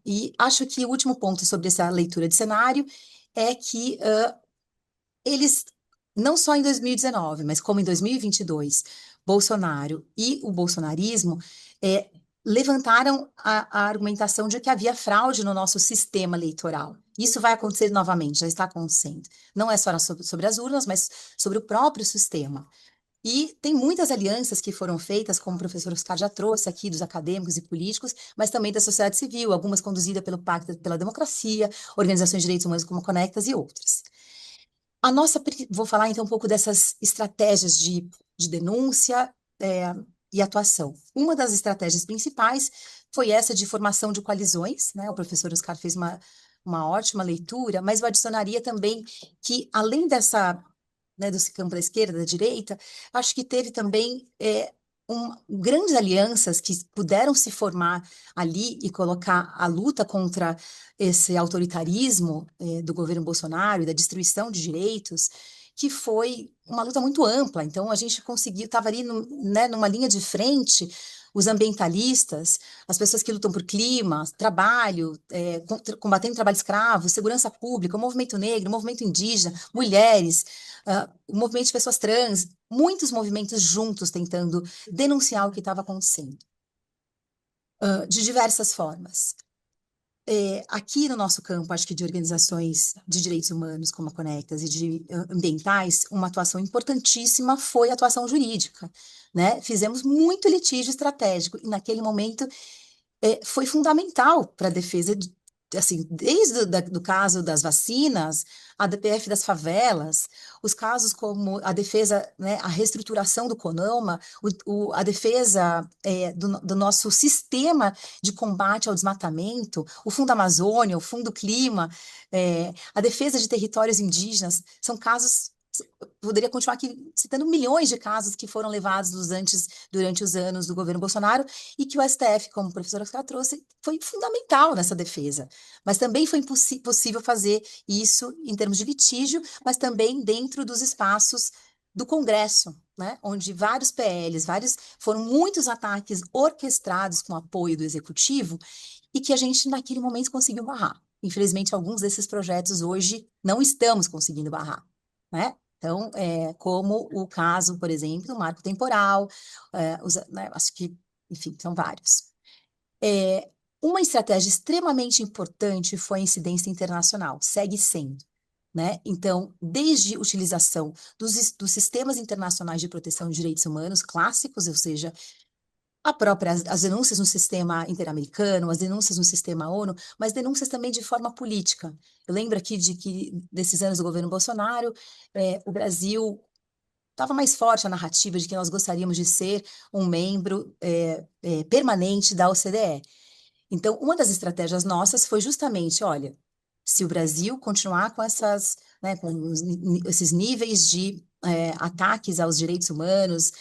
E acho que o último ponto sobre essa leitura de cenário é que eles, não só em 2019, mas como em 2022, Bolsonaro e o bolsonarismo levantaram a argumentação de que havia fraude no nosso sistema eleitoral. Isso vai acontecer novamente, já está acontecendo. Não é só sobre as urnas, mas sobre o próprio sistema. E tem muitas alianças que foram feitas, como o professor Oscar já trouxe aqui, dos acadêmicos e políticos, mas também da sociedade civil, algumas conduzidas pelo Pacto pela Democracia, organizações de direitos humanos como Conectas e outras. Vou falar então um pouco dessas estratégias de denúncia e atuação. Uma das estratégias principais foi essa de formação de coalizões, né? O professor Oscar fez uma ótima leitura, mas eu adicionaria também que, além né, desse campo da esquerda, da direita, acho que teve também grandes alianças que puderam se formar ali e colocar a luta contra esse autoritarismo do governo Bolsonaro e da destruição de direitos, que foi uma luta muito ampla. Então, a gente conseguiu, estava ali né, numa linha de frente, os ambientalistas, as pessoas que lutam por clima, trabalho, combatendo trabalho escravo, segurança pública, o movimento negro, o movimento indígena, mulheres, o movimento de pessoas trans, muitos movimentos juntos tentando denunciar o que estava acontecendo, de diversas formas. Aqui no nosso campo, acho que de organizações de direitos humanos, como a Conectas, e de ambientais, uma atuação importantíssima foi a atuação jurídica, né? Fizemos muito litígio estratégico, e naquele momento foi fundamental para a defesa assim, desde do caso das vacinas, a DPF das favelas, os casos como a defesa, né, a reestruturação do CONAMA, a defesa do nosso sistema de combate ao desmatamento, o Fundo Amazônia, o Fundo Clima, a defesa de territórios indígenas, são casos. Poderia continuar aqui citando milhões de casos que foram levados durante os anos do governo Bolsonaro e que o STF, como a professora Oscar trouxe, foi fundamental nessa defesa. Mas também foi possível fazer isso em termos de litígio, mas também dentro dos espaços do Congresso, né, onde vários PLs, foram muitos ataques orquestrados com apoio do Executivo e que a gente, naquele momento, conseguiu barrar. Infelizmente, alguns desses projetos hoje não estamos conseguindo barrar, né? Então, como o caso, por exemplo, do marco temporal, né, acho que, enfim, são vários. Uma estratégia extremamente importante foi a incidência internacional, segue sendo, né? Então, desde a utilização dos sistemas internacionais de proteção de direitos humanos clássicos, ou seja, as denúncias no sistema interamericano, as denúncias no sistema ONU, mas denúncias também de forma política. Eu lembro aqui desses anos do governo Bolsonaro, o Brasil estava mais forte a narrativa de que nós gostaríamos de ser um membro permanente da OCDE. Então, uma das estratégias nossas foi justamente, olha, se o Brasil continuar com né, com esses níveis de ataques aos direitos humanos,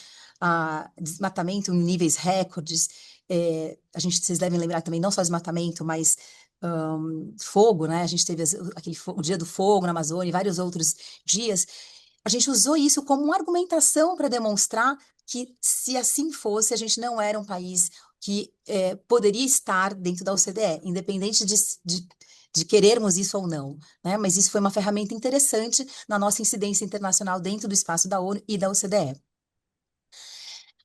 desmatamento em níveis recordes, vocês devem lembrar também, não só desmatamento, mas fogo, né? A gente teve o Dia do Fogo na Amazônia e vários outros dias. A gente usou isso como uma argumentação para demonstrar que, se assim fosse, a gente não era um país que poderia estar dentro da OCDE, independente de querermos isso ou não, né? Mas isso foi uma ferramenta interessante na nossa incidência internacional dentro do espaço da ONU e da OCDE.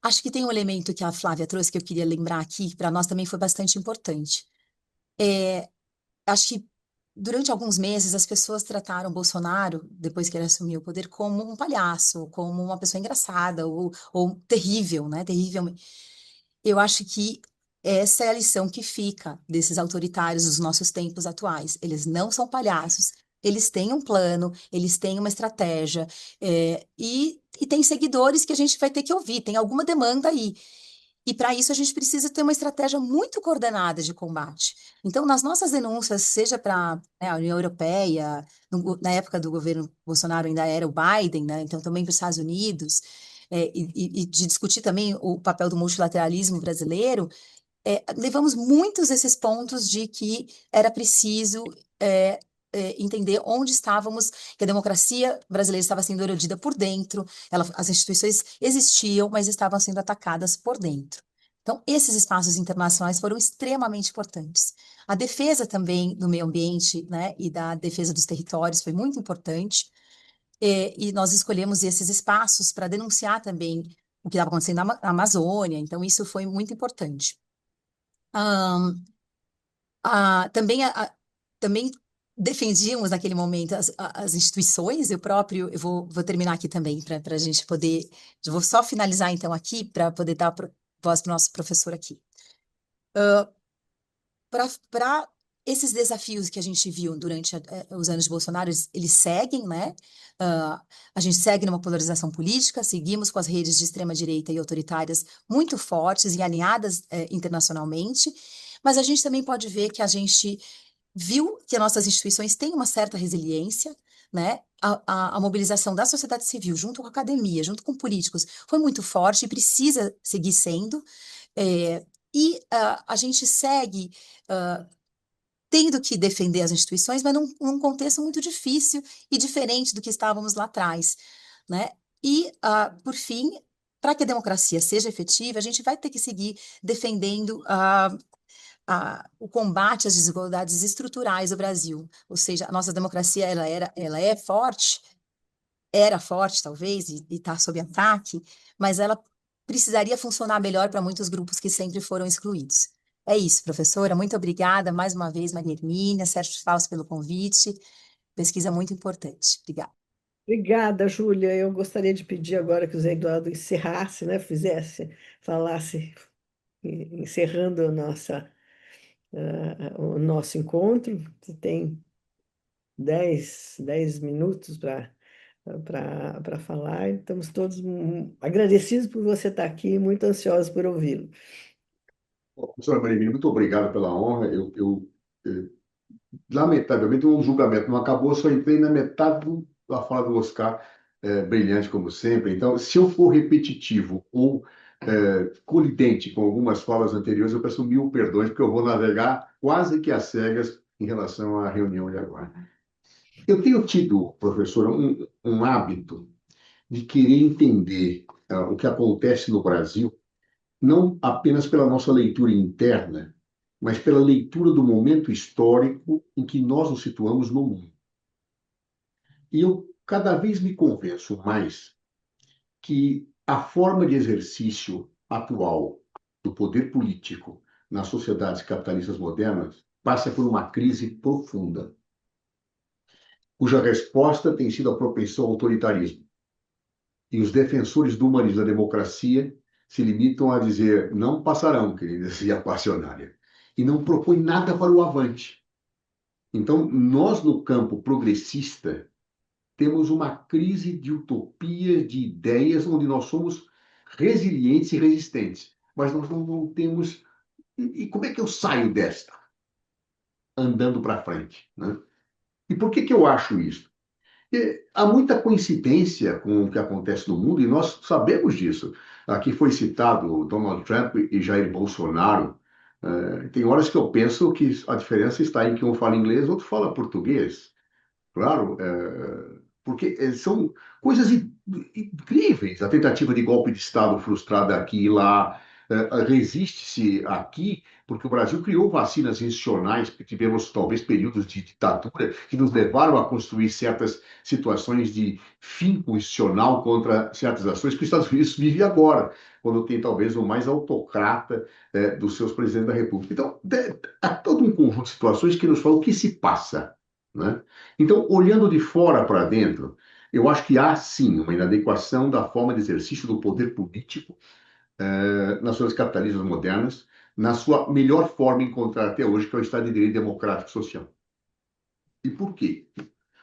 Acho que tem um elemento que a Flávia trouxe que eu queria lembrar aqui, que para nós também foi bastante importante. Acho que durante alguns meses as pessoas trataram Bolsonaro, depois que ele assumiu o poder, como um palhaço, como uma pessoa engraçada ou terrível, né? Terrível. Eu acho que essa é a lição que fica desses autoritários dos nossos tempos atuais. Eles não são palhaços, eles têm um plano, eles têm uma estratégia, e tem seguidores que a gente vai ter que ouvir, tem alguma demanda aí. E para isso a gente precisa ter uma estratégia muito coordenada de combate. Então, nas nossas denúncias, seja para a União Europeia, na época do governo Bolsonaro ainda era o Biden, né? Então também para os Estados Unidos, e de discutir também o papel do multilateralismo brasileiro, levamos muitos desses pontos de que era preciso entender onde estávamos, que a democracia brasileira estava sendo erodida por dentro, as instituições existiam, mas estavam sendo atacadas por dentro. Então, esses espaços internacionais foram extremamente importantes. A defesa também do meio ambiente, né, e da defesa dos territórios foi muito importante, e nós escolhemos esses espaços para denunciar também o que estava acontecendo na Amazônia, então isso foi muito importante. Também defendíamos naquele momento as instituições, eu vou terminar aqui também para a gente poder, eu vou só finalizar então aqui para poder dar voz para o nosso professor aqui. Para esses desafios que a gente viu durante os anos de Bolsonaro, eles seguem, né? A gente segue numa polarização política, seguimos com as redes de extrema-direita e autoritárias muito fortes e alinhadas internacionalmente, mas a gente também pode ver que a gente viu que as nossas instituições têm uma certa resiliência, né? A mobilização da sociedade civil, junto com a academia, junto com políticos, foi muito forte e precisa seguir sendo. A gente segue tendo que defender as instituições, mas num contexto muito difícil e diferente do que estávamos lá atrás, né? Por fim, para que a democracia seja efetiva, a gente vai ter que seguir defendendo o combate às desigualdades estruturais do Brasil. Ou seja, a nossa democracia ela é forte, era forte talvez, e está sob ataque, mas ela precisaria funcionar melhor para muitos grupos que sempre foram excluídos. É isso, professora. Muito obrigada mais uma vez, Maria Hermínia, Sérgio Fausto, pelo convite. Pesquisa muito importante. Obrigada. Obrigada, Júlia. Eu gostaria de pedir agora que o Zé Eduardo encerrasse, né, falasse, encerrando o nosso encontro. Você tem 10 minutos para falar. Estamos todos agradecidos por você estar aqui, muito ansiosos por ouvi-lo. Professora Maria, muito obrigado pela honra. Lamentavelmente, o julgamento não acabou, eu só entrei na metade da fala do Oscar, brilhante como sempre. Então, se eu for repetitivo ou colidente com algumas falas anteriores, eu peço mil perdões, porque eu vou navegar quase que às cegas em relação à reunião de agora. Eu tenho tido, professora, um hábito de querer entender o que acontece no Brasil, não apenas pela nossa leitura interna, mas pela leitura do momento histórico em que nós nos situamos no mundo. E eu cada vez me convenço mais que a forma de exercício atual do poder político nas sociedades capitalistas modernas passa por uma crise profunda, cuja resposta tem sido a propensão ao autoritarismo. E os defensores do humanismo da democracia se limitam a dizer: não passarão, querida, dizia a passionária, e não propõe nada para o avante. Então, nós no campo progressista temos uma crise de utopia, de ideias, onde nós somos resilientes e resistentes, mas nós não temos. E como é que eu saio desta? Andando para frente, né? E por que eu acho isso? Há muita coincidência com o que acontece no mundo e nós sabemos disso. Aqui foi citado Donald Trump e Jair Bolsonaro. Tem horas que eu penso que a diferença está em que um fala inglês, outro fala português. Claro, porque são coisas incríveis. A tentativa de golpe de Estado frustrada aqui e lá, resiste-se aqui, porque o Brasil criou vacinas institucionais, porque tivemos talvez períodos de ditadura que nos levaram a construir certas situações de fim constitucional contra certas ações que os Estados Unidos vive agora, quando tem talvez o mais autocrata dos seus presidentes da República. Então, há todo um conjunto de situações que nos falam o que se passa, né? Então, olhando de fora para dentro, eu acho que há sim uma inadequação da forma de exercício do poder político nas suas capitalistas modernas, na sua melhor forma encontrada até hoje, que é o Estado de Direito Democrático Social. E por quê? O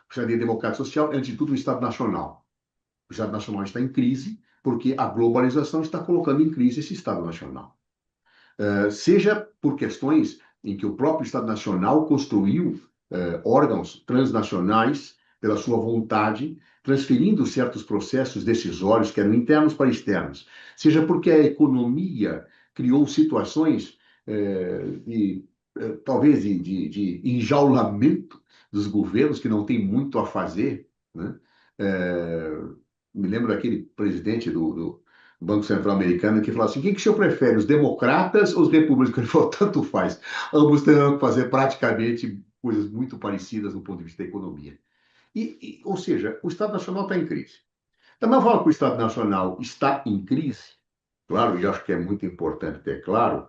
Estado de Direito Democrático Social é, antes de tudo, um Estado nacional. O Estado nacional está em crise porque a globalização está colocando em crise esse Estado nacional. Seja por questões em que o próprio Estado nacional construiu órgãos transnacionais pela sua vontade, transferindo certos processos decisórios que eram internos para externos, seja porque a economia criou situações talvez de enjaulamento dos governos que não tem muito a fazer, né? Me lembro daquele presidente do Banco Central americano que falou assim: quem que o senhor prefere, os democratas ou os republicanos? Ele falou: tanto faz, ambos terão que fazer praticamente coisas muito parecidas do ponto de vista da economia. Ou seja, o Estado Nacional está em crise. Da mesma forma que o Estado Nacional está em crise, claro, e acho que é muito importante ter claro,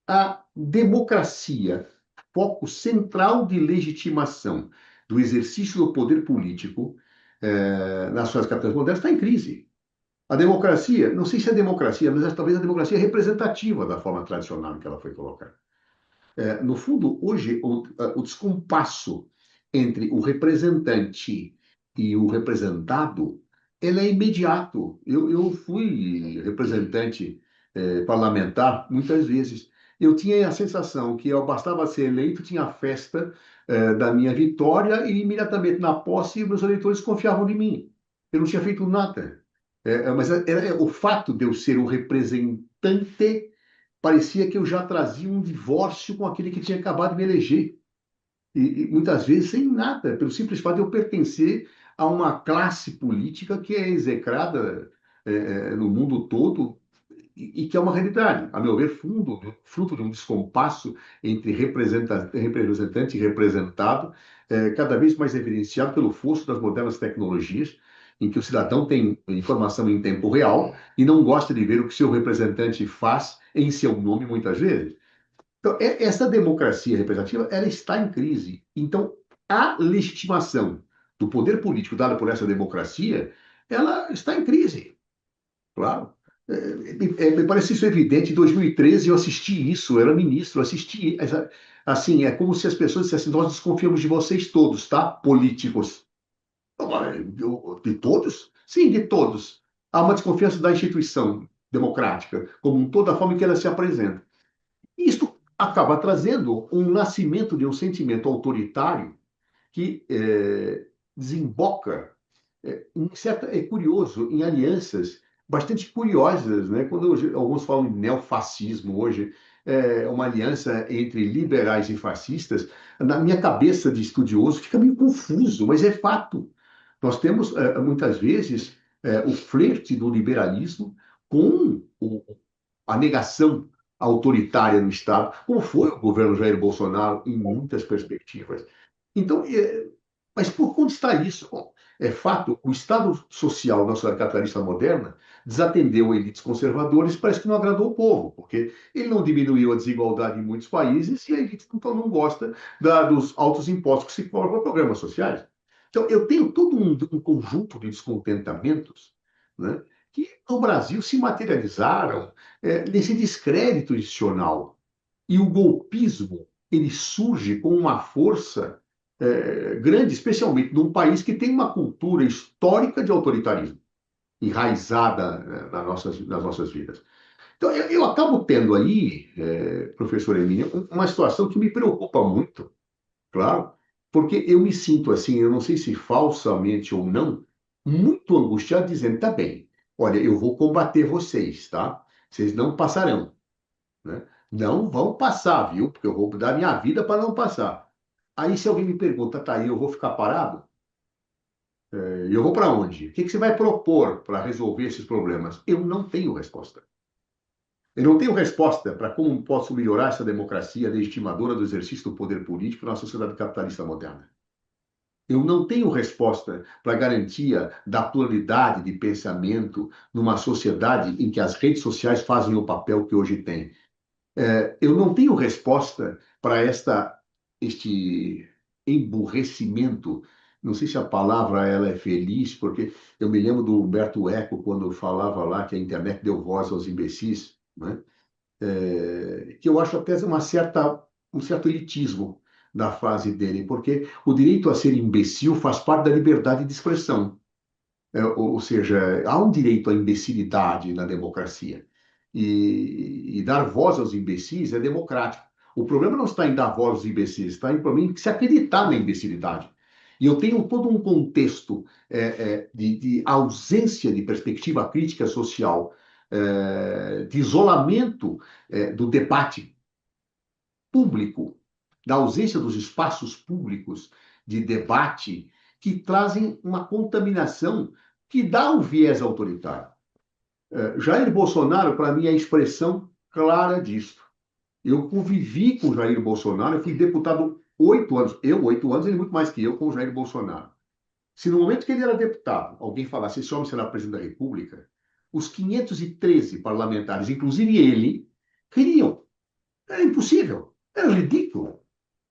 a democracia, foco central de legitimação do exercício do poder político nas suas capitais modernas, está em crise. A democracia, não sei se é democracia, mas talvez a democracia é representativa da forma tradicional em que ela foi colocada. No fundo, hoje, o descompasso entre o representante e o representado, ele é imediato. Eu fui representante parlamentar muitas vezes. Eu tinha a sensação que eu bastava ser eleito, tinha a festa da minha vitória e imediatamente na posse meus eleitores confiavam em mim. Eu não tinha feito nada. Mas o fato de eu ser um representante parecia que eu já trazia um divórcio com aquele que tinha acabado de me eleger. E muitas vezes sem nada, pelo simples fato de eu pertencer a uma classe política que é execrada no mundo todo e que é uma realidade, a meu ver, fruto de um descompasso entre representante e representado, cada vez mais evidenciado pelo fosso das modernas tecnologias, em que o cidadão tem informação em tempo real e não gosta de ver o que seu representante faz em seu nome, muitas vezes. Então, essa democracia representativa, ela está em crise. Então, a legitimação do poder político dada por essa democracia, ela está em crise. Claro. Me parece isso evidente. Em 2013 eu assisti isso, eu era ministro, assisti. Assim, é como se as pessoas dissessem: nós desconfiamos de vocês todos, tá? Políticos. De todos? Sim, de todos. Há uma desconfiança da instituição democrática, como um todo, a forma que ela se apresenta. E isso acaba trazendo um nascimento de um sentimento autoritário que desemboca, é curioso, em alianças bastante curiosas, né? Quando alguns falam em neofascismo hoje, é uma aliança entre liberais e fascistas, na minha cabeça de estudioso fica meio confuso, mas é fato. Nós temos, muitas vezes, o flerte do liberalismo com a negação autoritária no Estado, como foi o governo Jair Bolsonaro em muitas perspectivas. Então, mas por onde está isso? Bom, é fato, o Estado social da sociedade capitalista moderna desatendeu elites conservadoras, parece que não agradou o povo, porque ele não diminuiu a desigualdade em muitos países e a elite não gosta dos altos impostos que se cobram para programas sociais. Então, eu tenho todo um conjunto de descontentamentos, né, que no Brasil se materializaram nesse descrédito institucional. E o golpismo, ele surge com uma força grande, especialmente num país que tem uma cultura histórica de autoritarismo, enraizada nas nossas vidas. Então, eu acabo tendo aí, professor Emília, uma situação que me preocupa muito, claro, porque eu me sinto assim, eu não sei se falsamente ou não, muito angustiado, dizendo: tá bem, olha, eu vou combater vocês, tá? Vocês não passarão, né? Não vão passar, viu? Porque eu vou dar minha vida para não passar. Aí, se alguém me pergunta: tá aí, eu vou ficar parado? E eu vou para onde? O que que você vai propor para resolver esses problemas? Eu não tenho resposta. Eu não tenho resposta para como posso melhorar essa democracia legitimadora do exercício do poder político na sociedade capitalista moderna. Eu não tenho resposta para a garantia da pluralidade de pensamento numa sociedade em que as redes sociais fazem o papel que hoje têm. Eu não tenho resposta para este emburrecimento. Não sei se a palavra ela é feliz, porque eu me lembro do Humberto Eco quando falava lá que a internet deu voz aos imbecis, né? Que eu acho até um certo elitismo da frase dele, porque o direito a ser imbecil faz parte da liberdade de expressão. Ou seja, há um direito à imbecilidade na democracia. E dar voz aos imbecis é democrático. O problema não está em dar voz aos imbecis, está em, para mim, se acreditar na imbecilidade. E eu tenho todo um contexto de ausência de perspectiva crítica social, de isolamento do debate público, da ausência dos espaços públicos de debate que trazem uma contaminação que dá um viés autoritário. Jair Bolsonaro, para mim, é a expressão clara disso. Eu convivi com Jair Bolsonaro, eu fui deputado 8 anos, 8 anos, ele muito mais que eu, com o Jair Bolsonaro. Se no momento que ele era deputado, alguém falasse: esse homem será presidente da República, os 513 parlamentares, inclusive ele, queriam. Era impossível, era ridículo.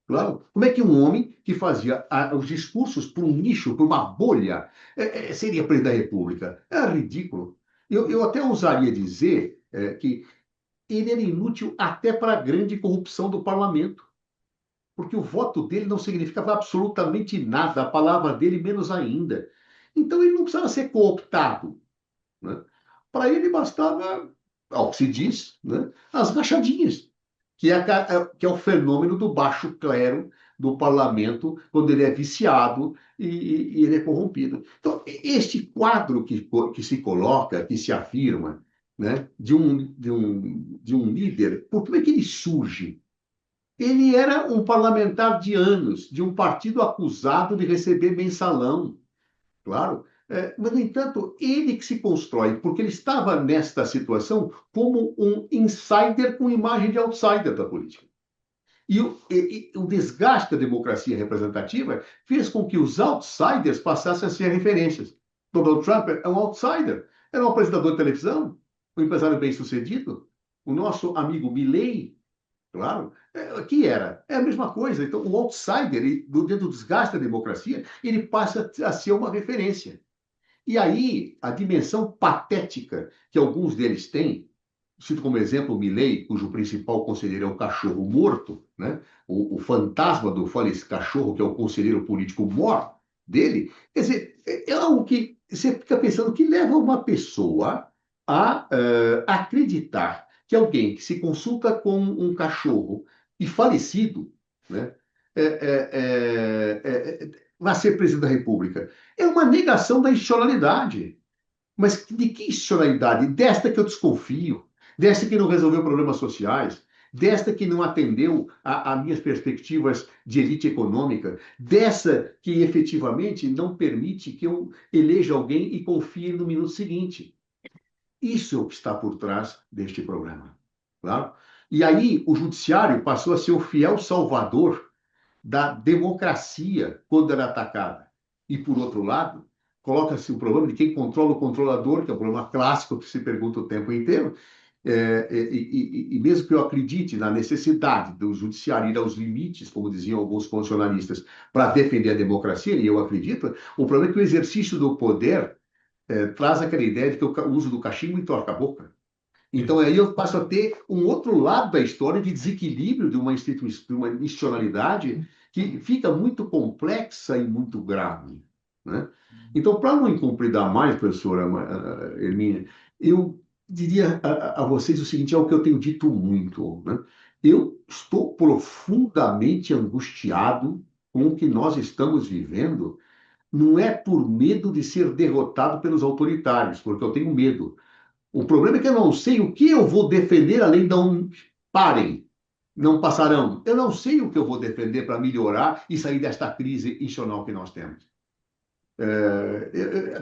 Claro. Como é que um homem que fazia os discursos por um nicho, por uma bolha, seria presidente da República? Era ridículo. Eu até ousaria dizer que ele era inútil até para a grande corrupção do parlamento, porque o voto dele não significava absolutamente nada, a palavra dele menos ainda. Então ele não precisava ser cooptado, né? Para ele bastava, ao que se diz, né, as rachadinhas, que é o fenômeno do baixo clero do parlamento, quando ele é viciado e ele é corrompido. Então, este quadro que se coloca, que se afirma, né, de um líder, por como é que ele surge? Ele era um parlamentar de anos, de um partido acusado de receber mensalão. Claro. Mas, no entanto, ele que se constrói, porque ele estava nesta situação como um insider com imagem de outsider da política. E o desgaste da democracia representativa fez com que os outsiders passassem a ser referências. Donald Trump é um outsider, era um apresentador de televisão, um empresário bem-sucedido. O nosso amigo Milley, claro, que era? É a mesma coisa. Então, o outsider, dentro do desgaste da democracia, ele passa a ser uma referência. E aí, a dimensão patética que alguns deles têm, cito como exemplo o Milei, cujo principal conselheiro é o cachorro morto, né? O fantasma do falecido cachorro, que é o conselheiro político mor dele. Quer dizer, é algo que você fica pensando que leva uma pessoa a acreditar que alguém que se consulta com um cachorro e falecido, né, é, é, vai ser presidente da República. É uma negação da institucionalidade. Mas de que institucionalidade? Desta que eu desconfio, desta que não resolveu problemas sociais, desta que não atendeu a minhas perspectivas de elite econômica, dessa que efetivamente não permite que eu eleja alguém e confie no minuto seguinte. Isso é o que está por trás deste problema. Claro? E aí o judiciário passou a ser o fiel salvador da democracia quando ela é atacada. E, por outro lado, coloca-se o problema de quem controla o controlador, que é um problema clássico que se pergunta o tempo inteiro. E mesmo que eu acredite na necessidade do judiciário ir aos limites, como diziam alguns constitucionalistas, para defender a democracia, e eu acredito, o problema é que o exercício do poder traz aquela ideia de que o uso do cachimbo entorta a boca. Então, aí eu passo a ter um outro lado da história de desequilíbrio de de uma institucionalidade que fica muito complexa e muito grave, né? Então, para não incumpridar mais, professora Hermínia, eu diria a vocês o seguinte, é o que eu tenho dito muito, né? Eu estou profundamente angustiado com o que nós estamos vivendo, não é por medo de ser derrotado pelos autoritários, porque eu tenho medo. O problema é que eu não sei o que eu vou defender além de um parem, não passarão. Eu não sei o que eu vou defender para melhorar e sair desta crise institucional que nós temos.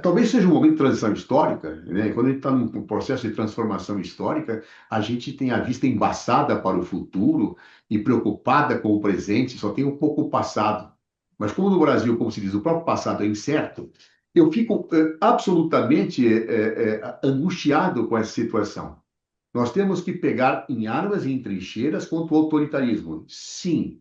Talvez seja um momento de transição histórica, né? Quando a gente está num processo de transformação histórica, a gente tem a vista embaçada para o futuro e preocupada com o presente, só tem um pouco o passado. Mas como no Brasil, como se diz, o próprio passado é incerto, eu fico absolutamente angustiado com essa situação. Nós temos que pegar em armas e em trincheiras contra o autoritarismo. Sim.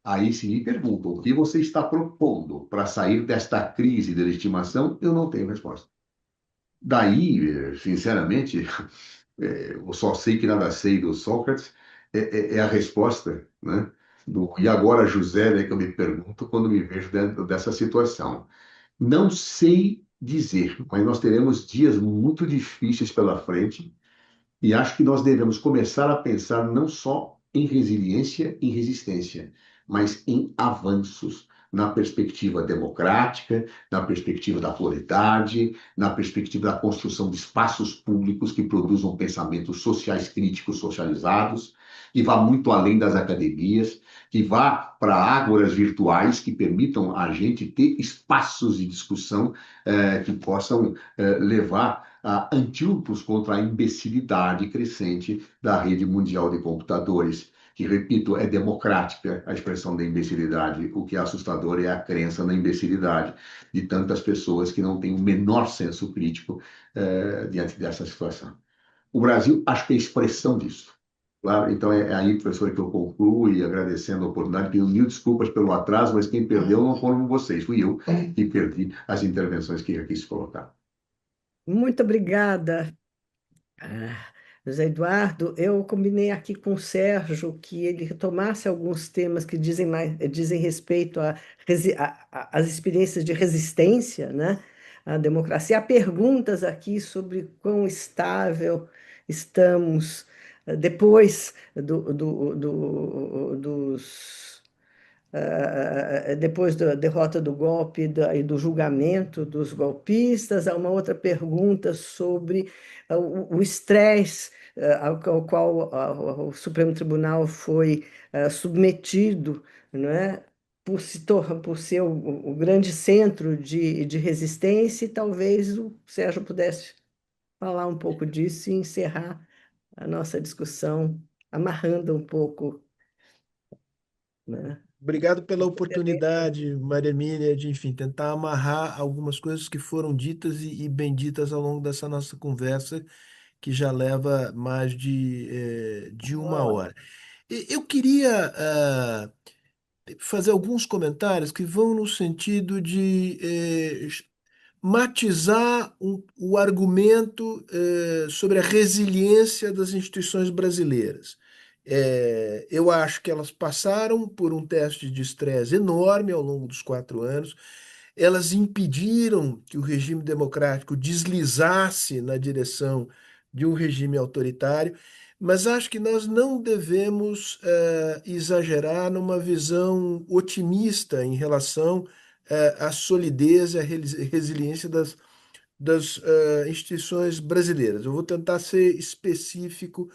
Aí se me perguntam o que você está propondo para sair desta crise de legitimação, eu não tenho resposta. Daí, sinceramente, eu só sei que nada sei do Sócrates, é a resposta, né? E agora, José, né, que eu me pergunto quando me vejo dentro dessa situação. Não sei dizer, mas nós teremos dias muito difíceis pela frente e acho que nós devemos começar a pensar não só em resiliência e resistência, mas em avanços na perspectiva democrática, na perspectiva da pluralidade, na perspectiva da construção de espaços públicos que produzam pensamentos sociais críticos socializados, que vá muito além das academias, que vá para ágoras virtuais que permitam a gente ter espaços de discussão que possam levar a antídotos contra a imbecilidade crescente da rede mundial de computadores, que, repito, é democrática a expressão da imbecilidade. O que é assustador é a crença na imbecilidade de tantas pessoas que não têm o menor senso crítico diante dessa situação. O Brasil, acho que é a expressão disso. Claro, então é aí, professor, que eu concluo e agradecendo a oportunidade, pedindo mil desculpas pelo atraso, mas quem perdeu não foram vocês, fui eu que perdi as intervenções que eu quis colocar. Muito obrigada, José Eduardo. Eu combinei aqui com o Sérgio que ele retomasse alguns temas que dizem respeito às experiências de resistência, né, à democracia. Há perguntas aqui sobre quão estável estamos depois dos depois da derrota do golpe e do julgamento dos golpistas. Há uma outra pergunta sobre o estresse ao qual o Supremo Tribunal foi submetido, não é? Por ser o grande centro de resistência, e talvez o Sérgio pudesse falar um pouco disso e encerrar a nossa discussão, amarrando um pouco, né? Obrigado pela oportunidade, Maria Emília, de, enfim, tentar amarrar algumas coisas que foram ditas e bem ditas ao longo dessa nossa conversa, que já leva mais de uma hora. Eu queria fazer alguns comentários que vão no sentido de matizar o argumento sobre a resiliência das instituições brasileiras. Eu acho que elas passaram por um teste de estresse enorme ao longo dos 4 anos. Elas impediram que o regime democrático deslizasse na direção de um regime autoritário, mas acho que nós não devemos exagerar numa visão otimista em relação à solidez e à resiliência das instituições brasileiras. Eu vou tentar ser específico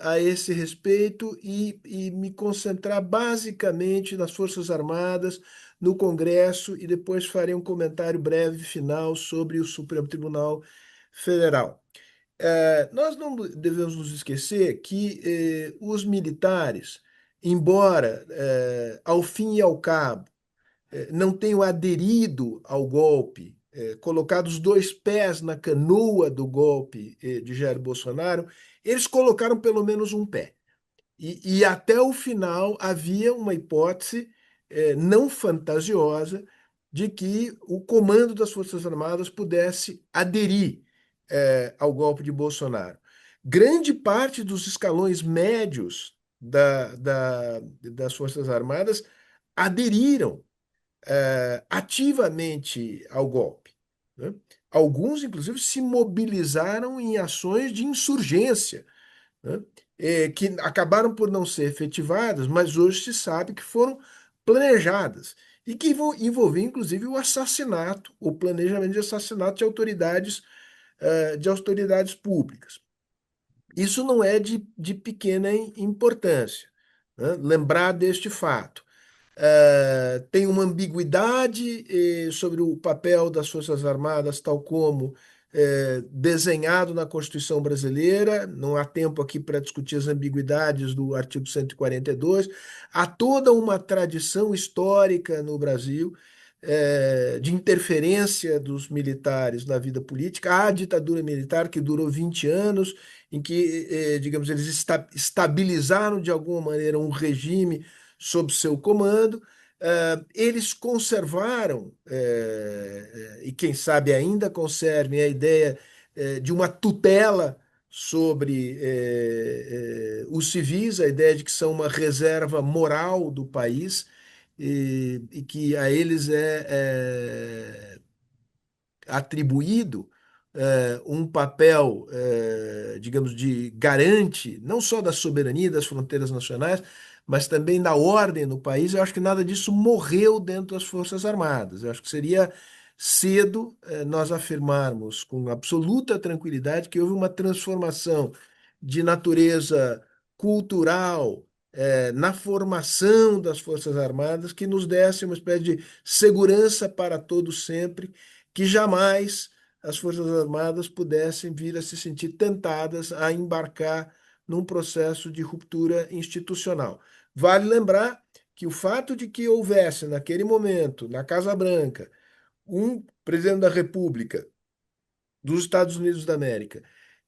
a esse respeito e me concentrar basicamente nas Forças Armadas, no Congresso, e depois farei um comentário breve final sobre o Supremo Tribunal Federal. Nós não devemos nos esquecer que os militares, embora ao fim e ao cabo não tenham aderido ao golpe, colocado os dois pés na canoa do golpe de Jair Bolsonaro, eles colocaram pelo menos um pé. E até o final havia uma hipótese não fantasiosa de que o comando das Forças Armadas pudesse aderir ao golpe de Bolsonaro. Grande parte dos escalões médios das Forças Armadas aderiram ativamente ao golpe, né? Alguns, inclusive, se mobilizaram em ações de insurgência, né? Que acabaram por não ser efetivadas, mas hoje se sabe que foram planejadas e que envolviam, inclusive, o assassinato, o planejamento de assassinato de autoridades públicas. Isso não é de pequena importância, né? Lembrar deste fato. Tem uma ambiguidade sobre o papel das Forças Armadas, tal como desenhado na Constituição brasileira. Não há tempo aqui para discutir as ambiguidades do artigo 142. Há toda uma tradição histórica no Brasil de interferência dos militares na vida política. Há a ditadura militar que durou 20 anos, em que, digamos, eles estabilizaram de alguma maneira um regime sob seu comando. Eles conservaram, e quem sabe ainda conservem, a ideia de uma tutela sobre os civis, a ideia de que são uma reserva moral do país e que a eles é atribuído um papel, digamos, de garante, não só da soberania das fronteiras nacionais, mas também da ordem no país. Eu acho que nada disso morreu dentro das Forças Armadas. Eu acho que seria cedo nós afirmarmos com absoluta tranquilidade que houve uma transformação de natureza cultural na formação das Forças Armadas que nos desse uma espécie de segurança para todos sempre, que jamais as Forças Armadas pudessem vir a se sentir tentadas a embarcar num processo de ruptura institucional. Vale lembrar que o fato de que houvesse, naquele momento, na Casa Branca, um presidente da República dos Estados Unidos da América,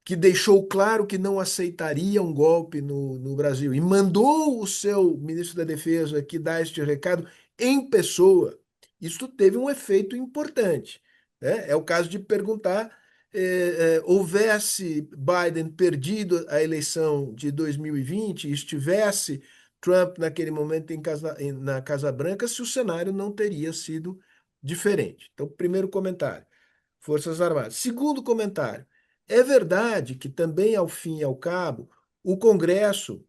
que deixou claro que não aceitaria um golpe no Brasil e mandou o seu ministro da Defesa que dá este recado em pessoa, isso teve um efeito importante, né? É o caso de perguntar: houvesse Biden perdido a eleição de 2020 e estivesse Trump naquele momento na Casa Branca, se o cenário não teria sido diferente. Então, primeiro comentário. Forças Armadas. Segundo comentário, é verdade que também, ao fim e ao cabo, o Congresso,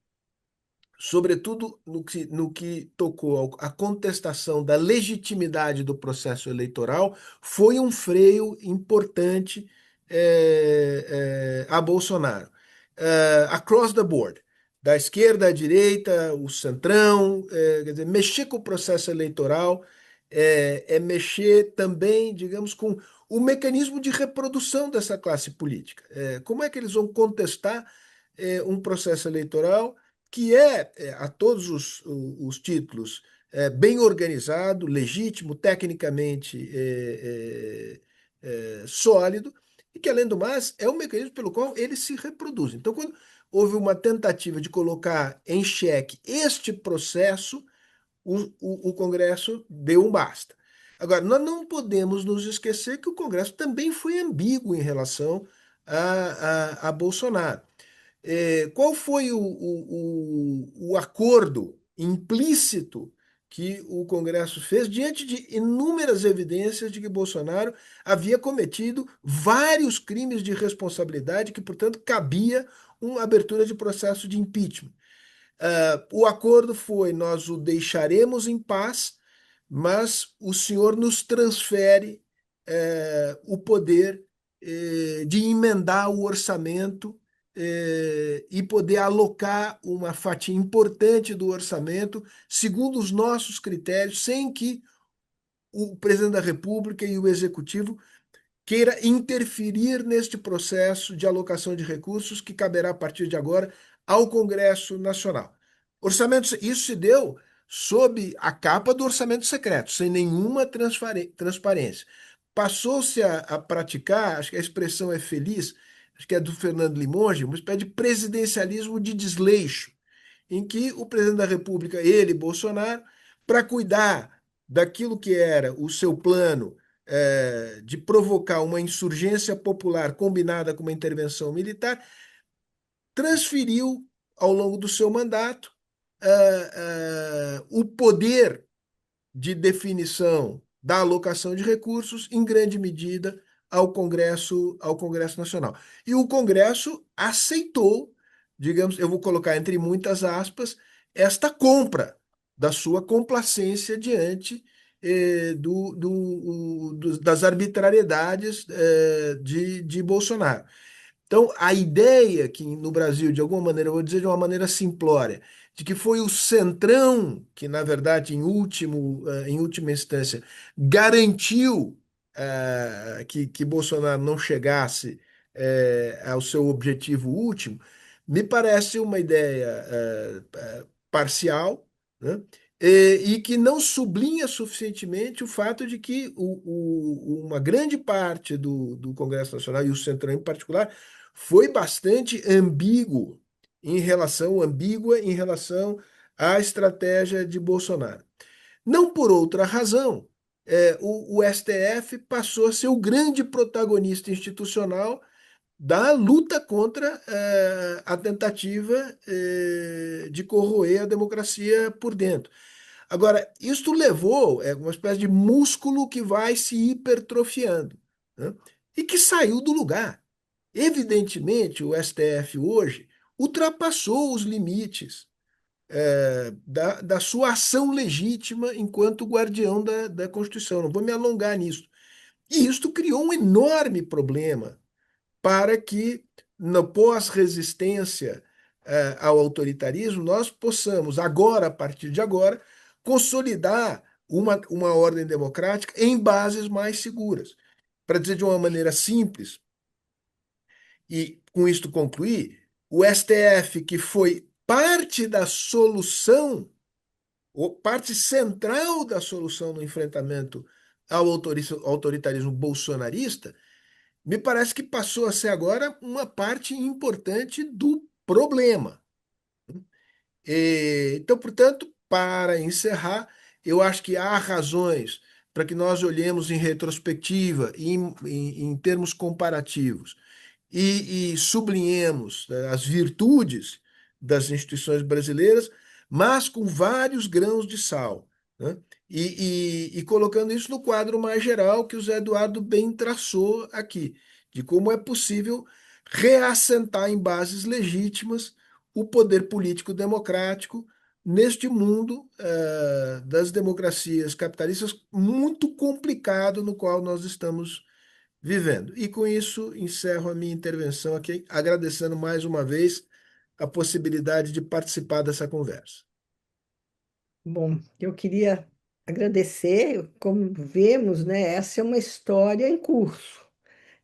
sobretudo no que tocou à contestação da legitimidade do processo eleitoral, foi um freio importante a Bolsonaro. Across the board, da esquerda à direita, o centrão, quer dizer, mexer com o processo eleitoral é mexer também, digamos, com o mecanismo de reprodução dessa classe política. Como é que eles vão contestar um processo eleitoral que a todos os títulos, bem organizado, legítimo, tecnicamente sólido, e que, além do mais, é um mecanismo pelo qual eles se reproduzem. Então, quando houve uma tentativa de colocar em xeque este processo, o Congresso deu um basta. Agora, nós não podemos nos esquecer que o Congresso também foi ambíguo em relação a Bolsonaro. Qual foi o acordo implícito que o Congresso fez diante de inúmeras evidências de que Bolsonaro havia cometido vários crimes de responsabilidade que, portanto, cabia uma abertura de processo de impeachment? O acordo foi: nós o deixaremos em paz, mas o senhor nos transfere o poder de emendar o orçamento e poder alocar uma fatia importante do orçamento segundo os nossos critérios, sem que o presidente da República e o executivo queira interferir neste processo de alocação de recursos que caberá a partir de agora ao Congresso Nacional. Orçamento, isso se deu sob a capa do orçamento secreto, sem nenhuma transparência. Passou-se a praticar, acho que a expressão é feliz, acho que é do Fernando Limonge, uma espécie de presidencialismo de desleixo, em que o presidente da República, ele, Bolsonaro, para cuidar daquilo que era o seu plano de provocar uma insurgência popular combinada com uma intervenção militar, transferiu ao longo do seu mandato o poder de definição da alocação de recursos, em grande medida, ao Congresso Nacional. E o Congresso aceitou, digamos, eu vou colocar entre muitas aspas, esta compra da sua complacência diante das arbitrariedades de Bolsonaro. Então, a ideia que no Brasil, de alguma maneira, eu vou dizer de uma maneira simplória, de que foi o Centrão que, na verdade, em última instância, garantiu que Bolsonaro não chegasse ao seu objetivo último, me parece uma ideia parcial, né? E que não sublinha suficientemente o fato de que uma grande parte do Congresso Nacional, e o Centrão em particular, foi bastante ambígua em relação à estratégia de Bolsonaro. Não por outra razão, o STF passou a ser o grande protagonista institucional da luta contra a tentativa de corroer a democracia por dentro. Agora, isto levou uma espécie de músculo que vai se hipertrofiando, né? E que saiu do lugar. Evidentemente, o STF hoje ultrapassou os limites da sua ação legítima enquanto guardião da Constituição. Não vou me alongar nisso. E isto criou um enorme problema para que, na pós-resistência ao autoritarismo, nós possamos, agora, a partir de agora, consolidar uma ordem democrática em bases mais seguras. Para dizer de uma maneira simples, e com isto concluir, o STF, que foi parte da solução, ou parte central da solução no enfrentamento ao autoritarismo bolsonarista, me parece que passou a ser agora uma parte importante do problema. Então, portanto, para encerrar, eu acho que há razões para que nós olhemos em retrospectiva e em termos comparativos e sublinhemos as virtudes das instituições brasileiras, mas com vários grãos de sal, né? E colocando isso no quadro mais geral que o Zé Eduardo bem traçou aqui, de como é possível reassentar em bases legítimas o poder político democrático neste mundo das democracias capitalistas muito complicado no qual nós estamos vivendo. E com isso encerro a minha intervenção aqui, agradecendo mais uma vez a possibilidade de participar dessa conversa. Bom, eu queria agradecer, como vemos, né, essa é uma história em curso,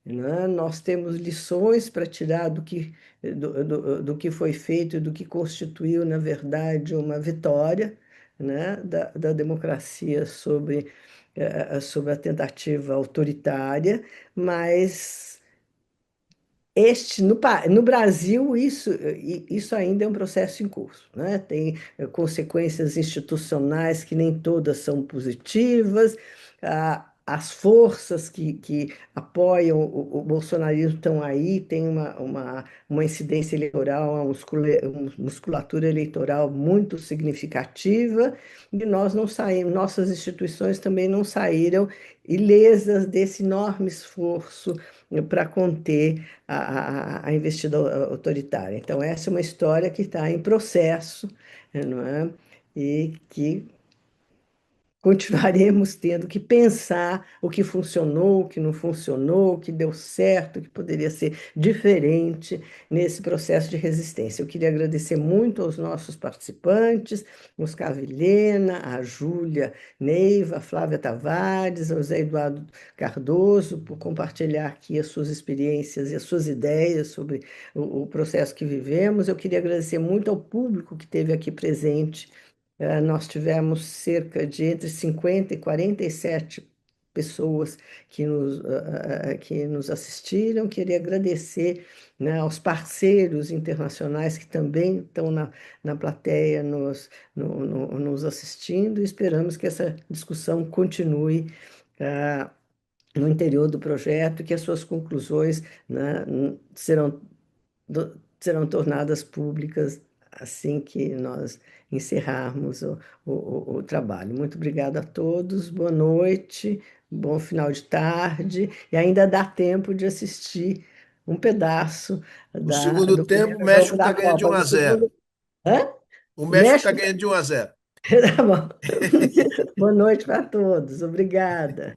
né? Nós temos lições para tirar do que foi feito e do que constituiu, na verdade, uma vitória, né, da democracia sobre a tentativa autoritária, mas no Brasil, isso ainda é um processo em curso, né? Tem consequências institucionais que nem todas são positivas, as forças que apoiam o bolsonarismo estão aí, tem uma incidência eleitoral, uma musculatura eleitoral muito significativa, e nós não saímos, nossas instituições também não saíram ilesas desse enorme esforço para conter a investida autoritária. Então, essa é uma história que está em processo, não é? E que continuaremos tendo que pensar o que funcionou, o que não funcionou, o que deu certo, o que poderia ser diferente nesse processo de resistência. Eu queria agradecer muito aos nossos participantes, Oscar Vilhena, a Júlia Neiva, a Flávia Tavares, ao Zé Eduardo Cardoso, por compartilhar aqui as suas experiências e as suas ideias sobre o processo que vivemos. Eu queria agradecer muito ao público que esteve aqui presente. Nós tivemos cerca de entre 50 e 47 pessoas que nos assistiram. Queria agradecer, né, aos parceiros internacionais que também estão na plateia nos assistindo, e esperamos que essa discussão continue no interior do projeto e que as suas conclusões, né, serão tornadas públicas assim que nós encerrarmos o trabalho. Muito obrigada a todos, boa noite, bom final de tarde, e ainda dá tempo de assistir um pedaço O segundo do tempo, o primeiro jogo México está da ganhando de Copa. 1 Do a 0. segundo... Hã? O O México está México? ganhando de 1 a 0. Tá bom. Boa noite para todos, obrigada.